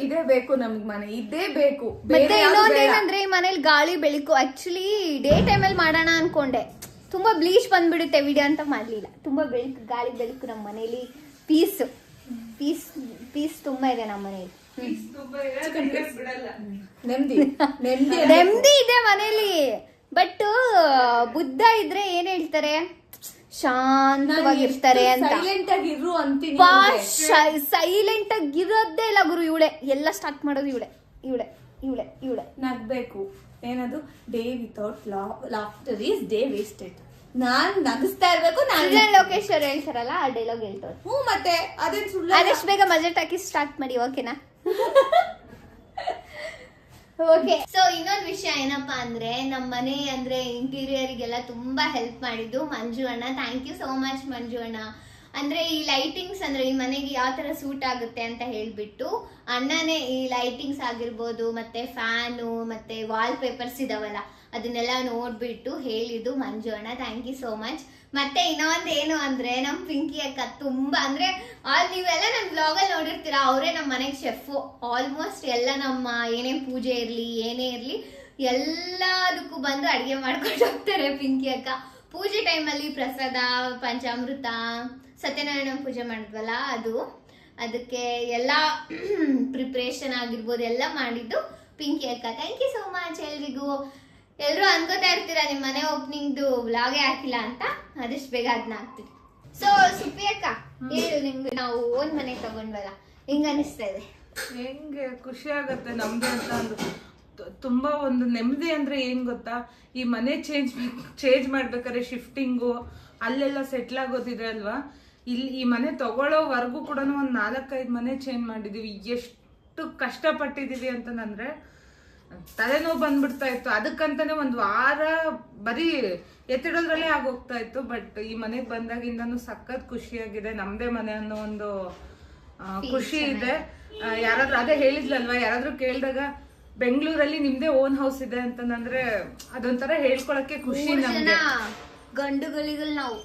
ಇದೇ ಬೇಕು ನಮ್ಗ್, ಮನೆ ಇದೇ ಬೇಕು. ಮತ್ತೆ ಇನ್ನೊಂದೇನಂದ್ರೆ ಈ ಮನೇಲಿ ಗಾಳಿ ಬೆಳಕು. ಆಕ್ಚುಲಿ ಡೇ ಟೈಮಲ್ಲಿ ಮಾಡೋಣ ಅನ್ಕೊಂಡೆ, ತುಂಬಾ ಬ್ಲೀಚ್ ಬಂದ್ಬಿಡುತ್ತೆ ವಿಡಿಯೋ ಅಂತ ಮಾಡ್ಲಿಲ್ಲ. ತುಂಬಾ ಬೆಳಕು, ಗಾಳಿ ಬೆಳಕು ನಮ್ಮ ಮನೇಲಿ. ಪೀಸ್ ತುಂಬಾ ಇದೆ ನಮ್ಮ ಮನೇಲಿ. ನೆಮ್ಮದಿ ಇದೆ ಮನೇಲಿ. ಬಟ್ ಬುದ್ಧ ಇದ್ರೆ ಏನ್ ಹೇಳ್ತಾರೆ, ಶಾಂತವಾಗಿರ್ತಾರೆ ಅಂತ. ಸೈಲೆಂಟ್ ಆಗಿರೋದೇ ಇಲ್ಲ ಗುರು. ಇವಳೆ ಎಲ್ಲ ಸ್ಟಾರ್ಟ್ ಮಾಡೋದು ಇವಳೆ ನಗ್ಬೇಕು. ಏನದು, day without laughter is day wasted. ನಾನ್ ನಗಿಸ್ತಾ ಇರ್ಬೇಕು. ಲೋಕೇಶ್ವರ್ ಹೇಳ್ತಾರಲ್ಲ ಆ ಡೈಲಾಗ್ ಹೇಳ್ತಾರೆ. ಮತ್ತೆ ಅದೇನ್ ಸುಳ್ಳು. ಆದಷ್ಟು ಬೇಗ ಬಜೆಟ್ ಹಾಕಿ ಸ್ಟಾರ್ಟ್ ಮಾಡಿ, ಓಕೆನಾ? ಓಕೆ. ಸೊ ಇನ್ನೊಂದು ವಿಷಯ ಏನಪ್ಪಾ ಅಂದ್ರೆ, ನಮ್ಮ ಮನೆ ಅಂದ್ರೆ ಇಂಟೀರಿಯರ್ಗೆಲ್ಲ ತುಂಬಾ ಹೆಲ್ಪ್ ಮಾಡಿದ್ದು ಮಂಜು ಅಣ್ಣ. ಥ್ಯಾಂಕ್ ಯು ಸೋ ಮಚ್ ಮಂಜು ಅಣ್ಣ. ಅಂದ್ರೆ ಈ ಲೈಟಿಂಗ್ಸ್ ಅಂದ್ರೆ ಈ ಮನೆಗೆ ಯಾವ ತರ ಸೂಟ್ ಆಗುತ್ತೆ ಅಂತ ಹೇಳ್ಬಿಟ್ಟು ಅಣ್ಣನೇ ಈ ಲೈಟಿಂಗ್ಸ್ ಆಗಿರ್ಬೋದು, ಮತ್ತೆ ಫ್ಯಾನು, ಮತ್ತೆ ವಾಲ್ ಪೇಪರ್ಸ್ ಇದಾವಲ್ಲ, ಅದನ್ನೆಲ್ಲ ನೋಡ್ಬಿಟ್ಟು ಹೇಳಿದ್ದು ಮಂಜು ಅಣ್ಣ. Thank you so much. ಮತ್ತೆ ಇನ್ನೊಂದು ಏನು ಅಂದ್ರೆ, ನಮ್ ಪಿಂಕಿ ಅಕ್ಕ ತುಂಬಾ ಅಂದ್ರೆ ನೀವೆಲ್ಲ ನನ್ನ ಬ್ಲಾಗಲ್ಲಿ ನೋಡಿರ್ತೀರಾ, ಅವರೇ ನಮ್ಮ ಮನೆಗೆ ಶೆಫು. ಆಲ್ಮೋಸ್ಟ್ ಎಲ್ಲ ನಮ್ಮ ಏನೇ ಪೂಜೆ ಇರ್ಲಿ ಏನೇ ಇರ್ಲಿ ಎಲ್ಲದಕ್ಕೂ ಬಂದು ಅಡಿಗೆ ಮಾಡ್ಕೊಂಡು ಹೋಗ್ತಾರೆ ಪಿಂಕಿ ಅಕ್ಕ. ಪೂಜೆ ಟೈಮಲ್ಲಿ ಪ್ರಸಾದ, ಪಂಚಾಮೃತ, ಸತ್ಯನಾರಾಯಣ ಪೂಜೆ ಮಾಡಿದ್ವಲ್ಲ ಅದಕ್ಕೆ ಎಲ್ಲ ಪ್ರಿಪ್ರೇಷನ್ ಆಗಿರ್ಬೋದು ಎಲ್ಲ ಮಾಡಿದ್ದು ಪಿಂಕಿ ಅಕ್ಕ. ಥ್ಯಾಂಕ್ ಯು ಸೋ ಮಚ್ ಎಲ್ರಿಗೂ. ಎಲ್ರು ಅನ್ಕೋತಾ ಇರ್ತೀರಾ ನಿಮ್ ಮನೆ ಓಪನಿಂಗ್ದು ವ್ಲಾಗೇ ಹಾಕಿಲ್ಲ ಅಂತ, ಆದಷ್ಟು ಬೇಗ ಅದನ್ನ ಹಾಕ್ತೀವಿ. ಸೊ ಸುಪ್ಪಿ ಅಕ್ಕ ಹೇಳು, ನಿಮ್ಗೆ ನಾವು ಓನ್ ಮನೆ ತಗೊಂಡ್ವಲ್ಲ, ಹೆಂಗ ಅನಿಸ್ತಾ ಇದೆ? ಹೆಂಗೆ ಖುಷಿ ಆಗತ್ತೆ ನಮ್ದು ಅಂತ ಅಂದು. ತುಂಬಾ ಒಂದು ನೆಮ್ಮದಿ ಅಂದ್ರೆ ಏನ್ ಗೊತ್ತಾ, ಈ ಮನೆ ಚೇಂಜ್ ಮಾಡ್ಬೇಕಾದ್ರೆ ಶಿಫ್ಟಿಂಗು ಅಲ್ಲೆಲ್ಲ ಸೆಟ್ಲ್ ಆಗೋದಿದೆ ಅಲ್ವಾ. ಇಲ್ಲಿ ಈ ಮನೆ ತಗೊಳ್ಳೋವರೆಗೂ ಕೂಡ ಒಂದ್ 4-5 ಮನೆ ಚೇಂಜ್ ಮಾಡಿದೀವಿ. ಎಷ್ಟು ಕಷ್ಟಪಟ್ಟಿದೀವಿ ಅಂತಂದ್ರೆ ತಲೆನೋವು ಬಂದ್ಬಿಡ್ತಾ ಇತ್ತು. ಅದಕ್ಕಂತಾನೆ ಒಂದ್ ವಾರ ಬರೀ ಎತ್ತಿಡೋದ್ರಲ್ಲೇ ಆಗೋಗ್ತಾ ಇತ್ತು. ಬಟ್ ಈ ಮನೆಗೆ ಬಂದಾಗಿಂದನೂ ಸಖತ್ ಖುಷಿಯಾಗಿದೆ. ನಮ್ದೇ ಮನೆ ಅನ್ನೋ ಒಂದು ಖುಷಿ ಇದೆ. ಯಾರಾದ್ರೂ ಅದೇ ಹೇಳಿದ್ಲಲ್ವಾ, ಯಾರಾದ್ರೂ ಕೇಳಿದಾಗ ಬೆಂಗಳೂರಲ್ಲಿ ನಿಮ್ದೇ ಓನ್ ಹೌಸ್ ಇದೆ ಅಂತಂದ್ರೆ ಅದೊಂಥರ ಹೇಳ್ಕೊಳಕ್ಕೆ ಖುಷಿ ನಮ್ಗೆ. ಗಂಡುಗಳಿಗಳು ನಾವು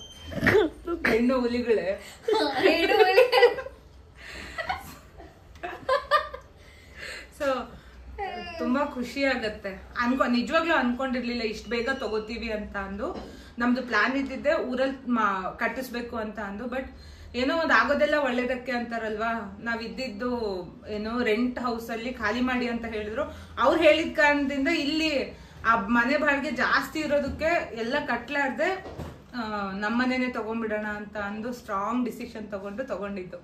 ಹೆಣ್ಣು ಹುಲಿಗಳೇ. ಸೊ ತುಂಬಾ ಖುಷಿ ಆಗತ್ತೆ. ನಿಜವಾಗ್ಲೂ ಅನ್ಕೊಂಡಿರ್ಲಿಲ್ಲ ಇಷ್ಟು ಬೇಗ ತಗೋತೀವಿ ಅಂತ ಅಂದು. ನಮ್ದು ಪ್ಲಾನ್ ಇದ್ದಿದ್ದೆ ಊರಲ್ಲಿ ಕಟ್ಟಿಸ್ಬೇಕು ಅಂತ ಅಂದು. ಬಟ್ ಏನೋ ಒಂದ್ ಆಗೋದೆಲ್ಲ ಒಳ್ಳೇದಕ್ಕೆ ಅಂತಾರಲ್ವಾ. ನಾವ್ ಇದ್ದಿದ್ದು ಏನೋ ರೆಂಟ್ ಹೌಸ್ ಅಲ್ಲಿ ಖಾಲಿ ಮಾಡಿ ಅಂತ ಹೇಳಿದ್ರು. ಅವ್ರು ಹೇಳಿದ ಕಾರಣದಿಂದ ಇಲ್ಲಿ ಆ ಮನೆ ಬಾಡಿಗೆ ಜಾಸ್ತಿ ಇರೋದಕ್ಕೆ ಎಲ್ಲ ಕಟ್ಲಾರ್ದೆ ನಮ್ಮನೇನೆ ತಗೊಂಡ್ಬಿಡೋಣ ಅಂತ ಅಂದು ಸ್ಟ್ರಾಂಗ್ ಡಿಸಿಷನ್ ತಗೊಂಡಿದ್ದು.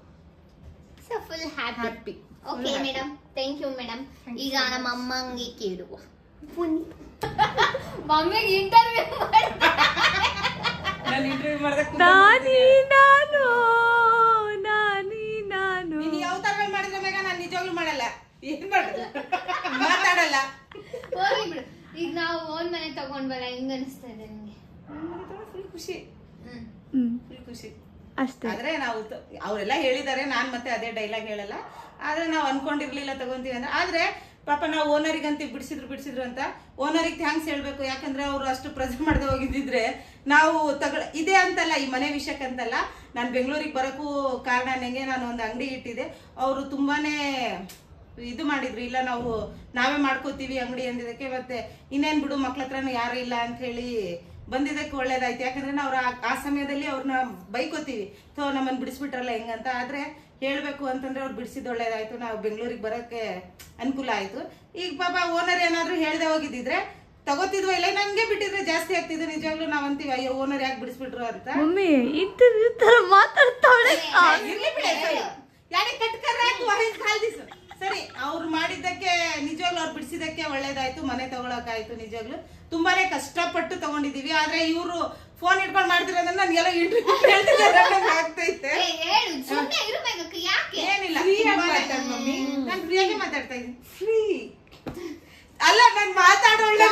So full happy. Okay madam, thank you madam. ಈಗ ನಮ್ಮ ಅಮ್ಮಂಗೆ ಕೇಳುವ. ಮಮ್ಮಿಗೆ ಇಂಟರ್ವ್ಯೂ ನೀನ್ ಯಾವ ತರ ಮಾಡಿದ್ರೆ ಬೇಗ ನಾನು ನಿಜವಾಗ್ಲೂ ಮಾಡಲ್ಲ. ಏನ್ ಮಾಡುದು ಮಾತಾಡಲ್ಲ. ಹೋಗ್ಲಿ ಬಿಡು. ಈಗ ನಾವು ಓನ್ ಮನೆ ತಗೊಂಡ್ಬಲ್ಲ, ಹೆಂಗ ಅನಿಸ್ತಾ ಇದೆ ನಿಮ್ಗೆ? ಫುಲ್ ಖುಷಿ, ಫುಲ್ ಖುಷಿ ಅಷ್ಟೇ. ಆದ್ರೆ ನಾವು ಅವರೆಲ್ಲ ಹೇಳಿದಾರೆ, ನಾನ್ ಮತ್ತೆ ಅದೇ ಡೈಲಾಗ್ ಹೇಳಲ್ಲ. ಆದ್ರೆ ನಾವು ಅನ್ಕೊಂಡಿರ್ಲಿಲ್ಲ ತಗೊಂತೀವಿ ಅಂದ್ರೆ. ಆದ್ರೆ ಪಾಪ ನಾವು ಓನರಿಗಂತ ಬಿಡಿಸಿದ್ರು ಅಂತ ಓನರಿಗೆ ಥ್ಯಾಂಕ್ಸ್ ಹೇಳ್ಬೇಕು. ಯಾಕಂದ್ರೆ ಅವ್ರು ಅಷ್ಟು ಪ್ರೆಸೆಂಟ್ ಮಾಡದೆ ಹೋಗಿದ್ದಿದ್ರೆ ನಾವು ಇದೇ ಅಂತಲ್ಲ, ಈ ಮನೆ ವಿಷಯಕ್ಕಂತಲ್ಲ, ನಾನು ಬೆಂಗಳೂರಿಗೆ ಬರೋಕ್ಕೂ ಕಾರಣ ನನಗೆ ನಾನು ಒಂದು ಅಂಗಡಿ ಇಟ್ಟಿದ್ದೆ. ಅವರು ತುಂಬಾನೇ ಇದು ಮಾಡಿದ್ರು. ಇಲ್ಲ ನಾವೇ ಮಾಡ್ಕೋತೀವಿ ಅಂಗಡಿ ಅಂದಿದ್ದಕ್ಕೆ ಮತ್ತೆ ಇನ್ನೇನ್ ಬಿಡು ಮಕ್ಳ ಹತ್ರನೂ ಯಾರು ಇಲ್ಲ ಅಂತ ಹೇಳಿ ಬಂದಿದ್ದಕ್ಕೆ ಒಳ್ಳೇದಾಯ್ತು. ಯಾಕಂದ್ರೆ ನಾವು ಆ ಸಮಯದಲ್ಲಿ ಅವ್ರನ್ನ ಬೈಕೋತೀವಿ, ನಮ್ಮನ್ನ ಬಿಡಿಸ್ಬಿಟ್ರಲ್ಲ ಹೆಂಗಂತ. ಆದ್ರೆ ಹೇಳ್ಬೇಕು ಅಂತಂದ್ರೆ ಅವ್ರು ಬಿಡಿಸಿದ್ ಒಳ್ಳೇದಾಯ್ತು. ನಾವು ಬೆಂಗಳೂರಿಗೆ ಬರೋಕ್ಕೆ ಅನುಕೂಲ ಆಯ್ತು. ಈಗ ಪಾಪ ಓನರ್ ಏನಾದ್ರು ಹೇಳ್ದೆ ಹೋಗಿದ್ದಿದ್ರೆ ತಗೋತಿದ್ವ, ಇಲ್ಲ ನಮ್ಗೆ ಬಿಟ್ಟಿದ್ರೆ ಜಾಸ್ತಿ ಆಗ್ತಿದ್ರು. ನಿಜವಾಗ್ಲೂ ನಾವ್ ಅಂತೀವಿ ಅಯ್ಯೋ ಓನರ್ ಯಾಕೆ ಬಿಡಿಸ್ಬಿಟ್ರು ಅಂತ. ಸರಿ, ಅವ್ರು ಮಾಡಿದ್ದಕ್ಕೆ ನಿಜವಾಗ್ಲೂ ಅವ್ರು ಬಿಡಿಸಿದಕ್ಕೆ ಒಳ್ಳೇದಾಯ್ತು. ಮನೆ ತಗೊಳಕಾಯ್ತು. ನಿಜವಾಗ್ಲು ತುಂಬಾನೇ ಕಷ್ಟಪಟ್ಟು ತಗೊಂಡಿದೀವಿ. ಆದ್ರೆ ಇವ್ರು ಫೋನ್ ಇಟ್ಕೊಂಡು ಮಾಡ್ತಿರೋದನ್ನ ನನ್ಗೆಲ್ಲ ಇಂಟರ್ವ್ಯೂ ಆಗ್ತೈತೆ. ಏನಿಲ್ಲ, ನಾನು ಫ್ರೀಯಾಗಿ ಮಾತಾಡ್ತಾ ಇದ್ದೀನಿ. ಫ್ರೀ ಅಲ್ಲ, ನಾನು ಮಾತಾಡೋಳ್ಳೆ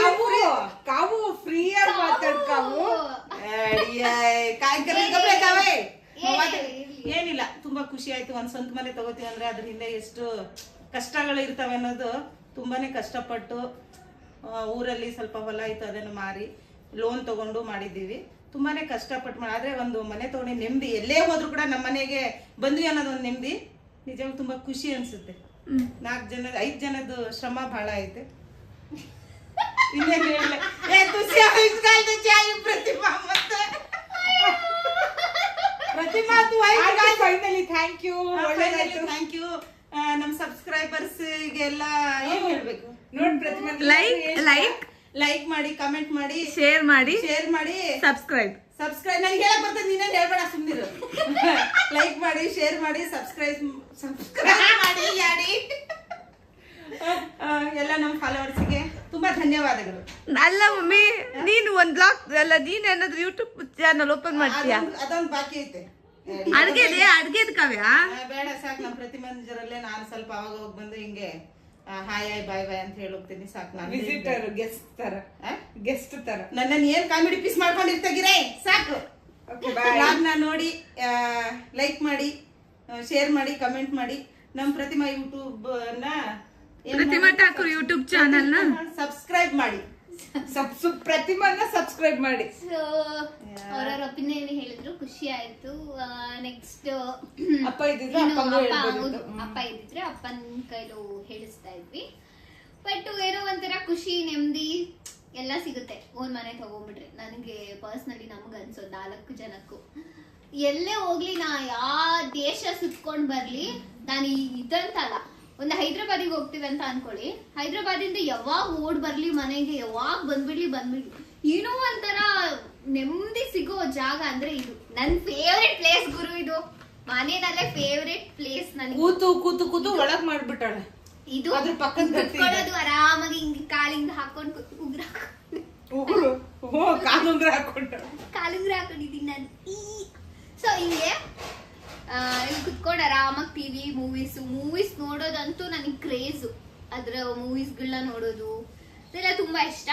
ಕಾವು ಫ್ರೀಯಾಗಿ ಮಾತಾಡ್ಕಾವು. ಏನಿಲ್ಲ, ತುಂಬಾ ಖುಷಿ ಆಯ್ತು. ಒಂದ್ ಸ್ವಂತ ಮನೆ ತಗೋತೀವಿ ಅಂದ್ರೆ ಅದ್ರ ಹಿಂದೆ ಎಷ್ಟು ಕಷ್ಟಗಳು ಇರ್ತವೆ ಅನ್ನೋದು. ತುಂಬಾನೇ ಕಷ್ಟಪಟ್ಟು ಊರಲ್ಲಿ ಸ್ವಲ್ಪ ಹೊಲ ಇತ್ತು, ಅದನ್ನು ಮಾರಿ ಲೋನ್ ತಗೊಂಡು ಮಾಡಿದ್ದೀವಿ. ತುಂಬಾನೇ ಕಷ್ಟಪಟ್ಟು ಆದ್ರೆ ಒಂದು ಮನೆ ತಗೊಂಡು ನೆಮ್ಮದಿ. ಎಲ್ಲೇ ಹೋದ್ರು ಕೂಡ ನಮ್ಮ ಮನೆಗೆ ಬಂದ್ವಿ ಅನ್ನೋದು ಒಂದು ನೆಮ್ಮದಿ. ನಿಜವಾಗ್ಲೂ ತುಂಬಾ ಖುಷಿ ಅನ್ಸುತ್ತೆ. 4 ಜನದ 5 ಜನದ ಶ್ರಮ ಬಹಳ ಐತೆ. ಇನ್ನೇನು ಹೇಳಿಲ್ಲ. Thank you. ನಮ್ ಸಬ್ಸ್ಕ್ರೈಬರ್ಸ್ ಗೆಲ್ಲ ಏನ್ ಹೇಳ್ಬೇಕು ನೋಡಿ, ಪ್ರತಿಮಾ ಲೈಕ್ ಮಾಡಿ, ಕಮೆಂಟ್ ಮಾಡಿ, ಶೇರ್ ಮಾಡಿ, ಸಬ್ಸ್ಕ್ರೈಬ್ ನನಗೆ ಹೇಳಕ್ ಬರ್ತದೆ, ನೀನೇನ್ ಹೇಳ್ಬೇಡ, ಸುಮ್ನಿರು. ಲೈಕ್ ಮಾಡಿ, ಶೇರ್ ಮಾಡಿ, ಸಬ್ಸ್ಕ್ರೈಬ್ ಮಾಡಿ ಎಲ್ಲ ನಮ್ಮ ಫಾಲೋವರ್ಸ್ಗೆ ತುಂಬಾ ಧನ್ಯವಾದಗಳು. ಅಲ್ಲ ಮಮ್ಮಿ, ನೀನು ಒಂದ್ ಬ್ಲಾಗ್ ಅಲ್ಲ, ನೀನ್ ಏನಾದ್ರು ಯೂಟ್ಯೂಬ್ ಚಾನಲ್ ಓಪನ್ ಮಾಡ್ತೀಯಾ? ಅದೊಂದು ಬಾಕಿ ಐತೆ. ಅಡ್ಗೆದ್ ಕಾವ್ಯ ಬೇಡ, ಸಾಕು. ನಮ್ಮ ಪ್ರತಿಮಂಜರಲ್ಲೇ ನಾನು ಸ್ವಲ್ಪ ಅವಾಗ ಹೋಗಿ ಬಂದು ಹಿಂಗೆ ಹಾಯ್ ಬಾಯ್ ಅಂತ ಹೇಳೋಗ್ತೀನಿ. ಸಾಕು. ನಾನು ವಿಸಿಟರ್ ಗೆಸ್ಟ್ ತರ ನನ್ನನ್ನು ಏನ್ ಕಾಮಿಡಿ ಪೀಸ್ ಮಾಡ್ಕೊಂಡಿರ್ತಾಗಿರೇ ಸಾಕು. ಬ್ಲಾಗ್ನ ನೋಡಿ, ಲೈಕ್ ಮಾಡಿ, ಶೇರ್ ಮಾಡಿ, ಕಮೆಂಟ್ ಮಾಡಿ. ನಮ್ಮ ಪ್ರತಿಮಾ ಯೂಟ್ಯೂಬ್ ಪ್ರತಿಮಾ ಠಾಕೂರ್ ಯೂಟ್ಯೂಬ್ ಚಾನಲ್ ನ ಸಬ್ಸ್ಕ್ರೈಬ್ ಮಾಡಿ. ಪ್ರತಿಮಾನ ಸಬ್ಸ್ಕ್ರೈಬ್ ಮಾಡಿ. ಸೊ ಅವ್ರವ್ರ ಒಪಿನಿಯನ್ ಹೇಳಿದ್ರು, ಖುಷಿ ಆಯ್ತು. ನೆಕ್ಸ್ಟ್ ಅಪ್ಪ ಇದ್ದಿದ್ರೆ ಅಪ್ಪನ ಕೈಲೂ ಹೇಳಿಸ್ತಾ ಇದ್ವಿ. ಬಟ್ ಏನೋ ಒಂಥರ ಖುಷಿ, ನೆಮ್ಮದಿ ಎಲ್ಲ ಸಿಗುತ್ತೆ ಓನ್ ಮನೆ ತಗೊಂಡ್ಬಿಟ್ರೆ. ನನಗೆ ಪರ್ಸ್ನಲಿ ನಮ್ಗೆ ಅನ್ಸೋದು 4 ಜನಕ್ಕೂ ಎಲ್ಲೇ ಹೋಗ್ಲಿ, ನಾ ಯಾವ ದೇಶ ಸುತ್ಕೊಂಡ್ ಬರ್ಲಿ, ನಾನು ಇದಂತಲ್ಲ, ಒಂದು ಹೈದ್ರಾಬಾದಿಗೆ ಹೋಗ್ತೀವಿ ಅಂತ ಅನ್ಕೊಳ್ಳಿ, ಹೈದ್ರಾಬಾದಿಂದ ಯಾವಾಗ ಓಡ್ ಬರ್ಲಿ ಮನೆಗೆ, ಯಾವಾಗ ಬಂದ್ಬಿಡ್ಲಿ ಏನೋ ಒಂಥರ ನೆಮ್ಮದಿ ಸಿಗೋ ಜಾಗ ಅಂದ್ರೆ ಇದು. ನನ್ ಫೇವ್ರೆಟ್ ಪ್ಲೇಸ್ ಗುರು ಇದು. ಮನೆಯಲ್ಲೇ ಫೇವ್ರೆಟ್ ಪ್ಲೇಸ್ ನನಗೆ. ಕೂತು ಒಳಗ್ ಮಾಡ್ಬಿಟ್ಟಾಳೆ. ಇದು ಕುತ್ಕೊಳ್ಳೋದು ಆರಾಮಾಗಿ ಹಿಂಗೆ ಕಾಲಿಂದ ಹಾಕೊಂಡು ಕಾಲುಂಗ್ರ ಹಾಕೊಂಡಿದ್ದೀನಿ ನಾನು. ಸೊ ಹಿಂಗೆ ಇಲ್ಲಿ ಕುತ್ಕೊಂಡು ಆರಾಮಾಗಿ ಟಿವಿ, ಮೂವೀಸ್ ನೋಡೋದಂತೂ ನನಗೆ ಕ್ರೇಜು. ಅದ್ರ ಮೂವೀಸ್ಗಳನ್ನ ನೋಡೋದು ಇದೆಲ್ಲ ತುಂಬಾ ಇಷ್ಟ.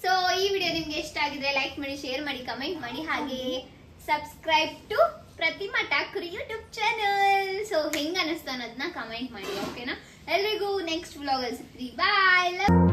ಸೊ ಈ ವಿಡಿಯೋ ನಿಮ್ಗೆ ಇಷ್ಟ ಆಗಿದ್ರೆ ಲೈಕ್ ಮಾಡಿ, ಶೇರ್ ಮಾಡಿ, ಕಮೆಂಟ್ ಮಾಡಿ, ಹಾಗೆ subscribe to Pratima Thakur YouTube channel. So ಹೆಂಗ ಅನಿಸ್ತು ಅನ್ನೋದನ್ನ ಕಮೆಂಟ್ ಮಾಡಿ, ಓಕೆನಾ? ಎಲ್ರಿಗೂ ನೆಕ್ಸ್ಟ್ ವ್ಲಾಗ್ ಅಲ್ಲಿ ಸಿಗ್ತೀವಿ. ಬಾಯ್.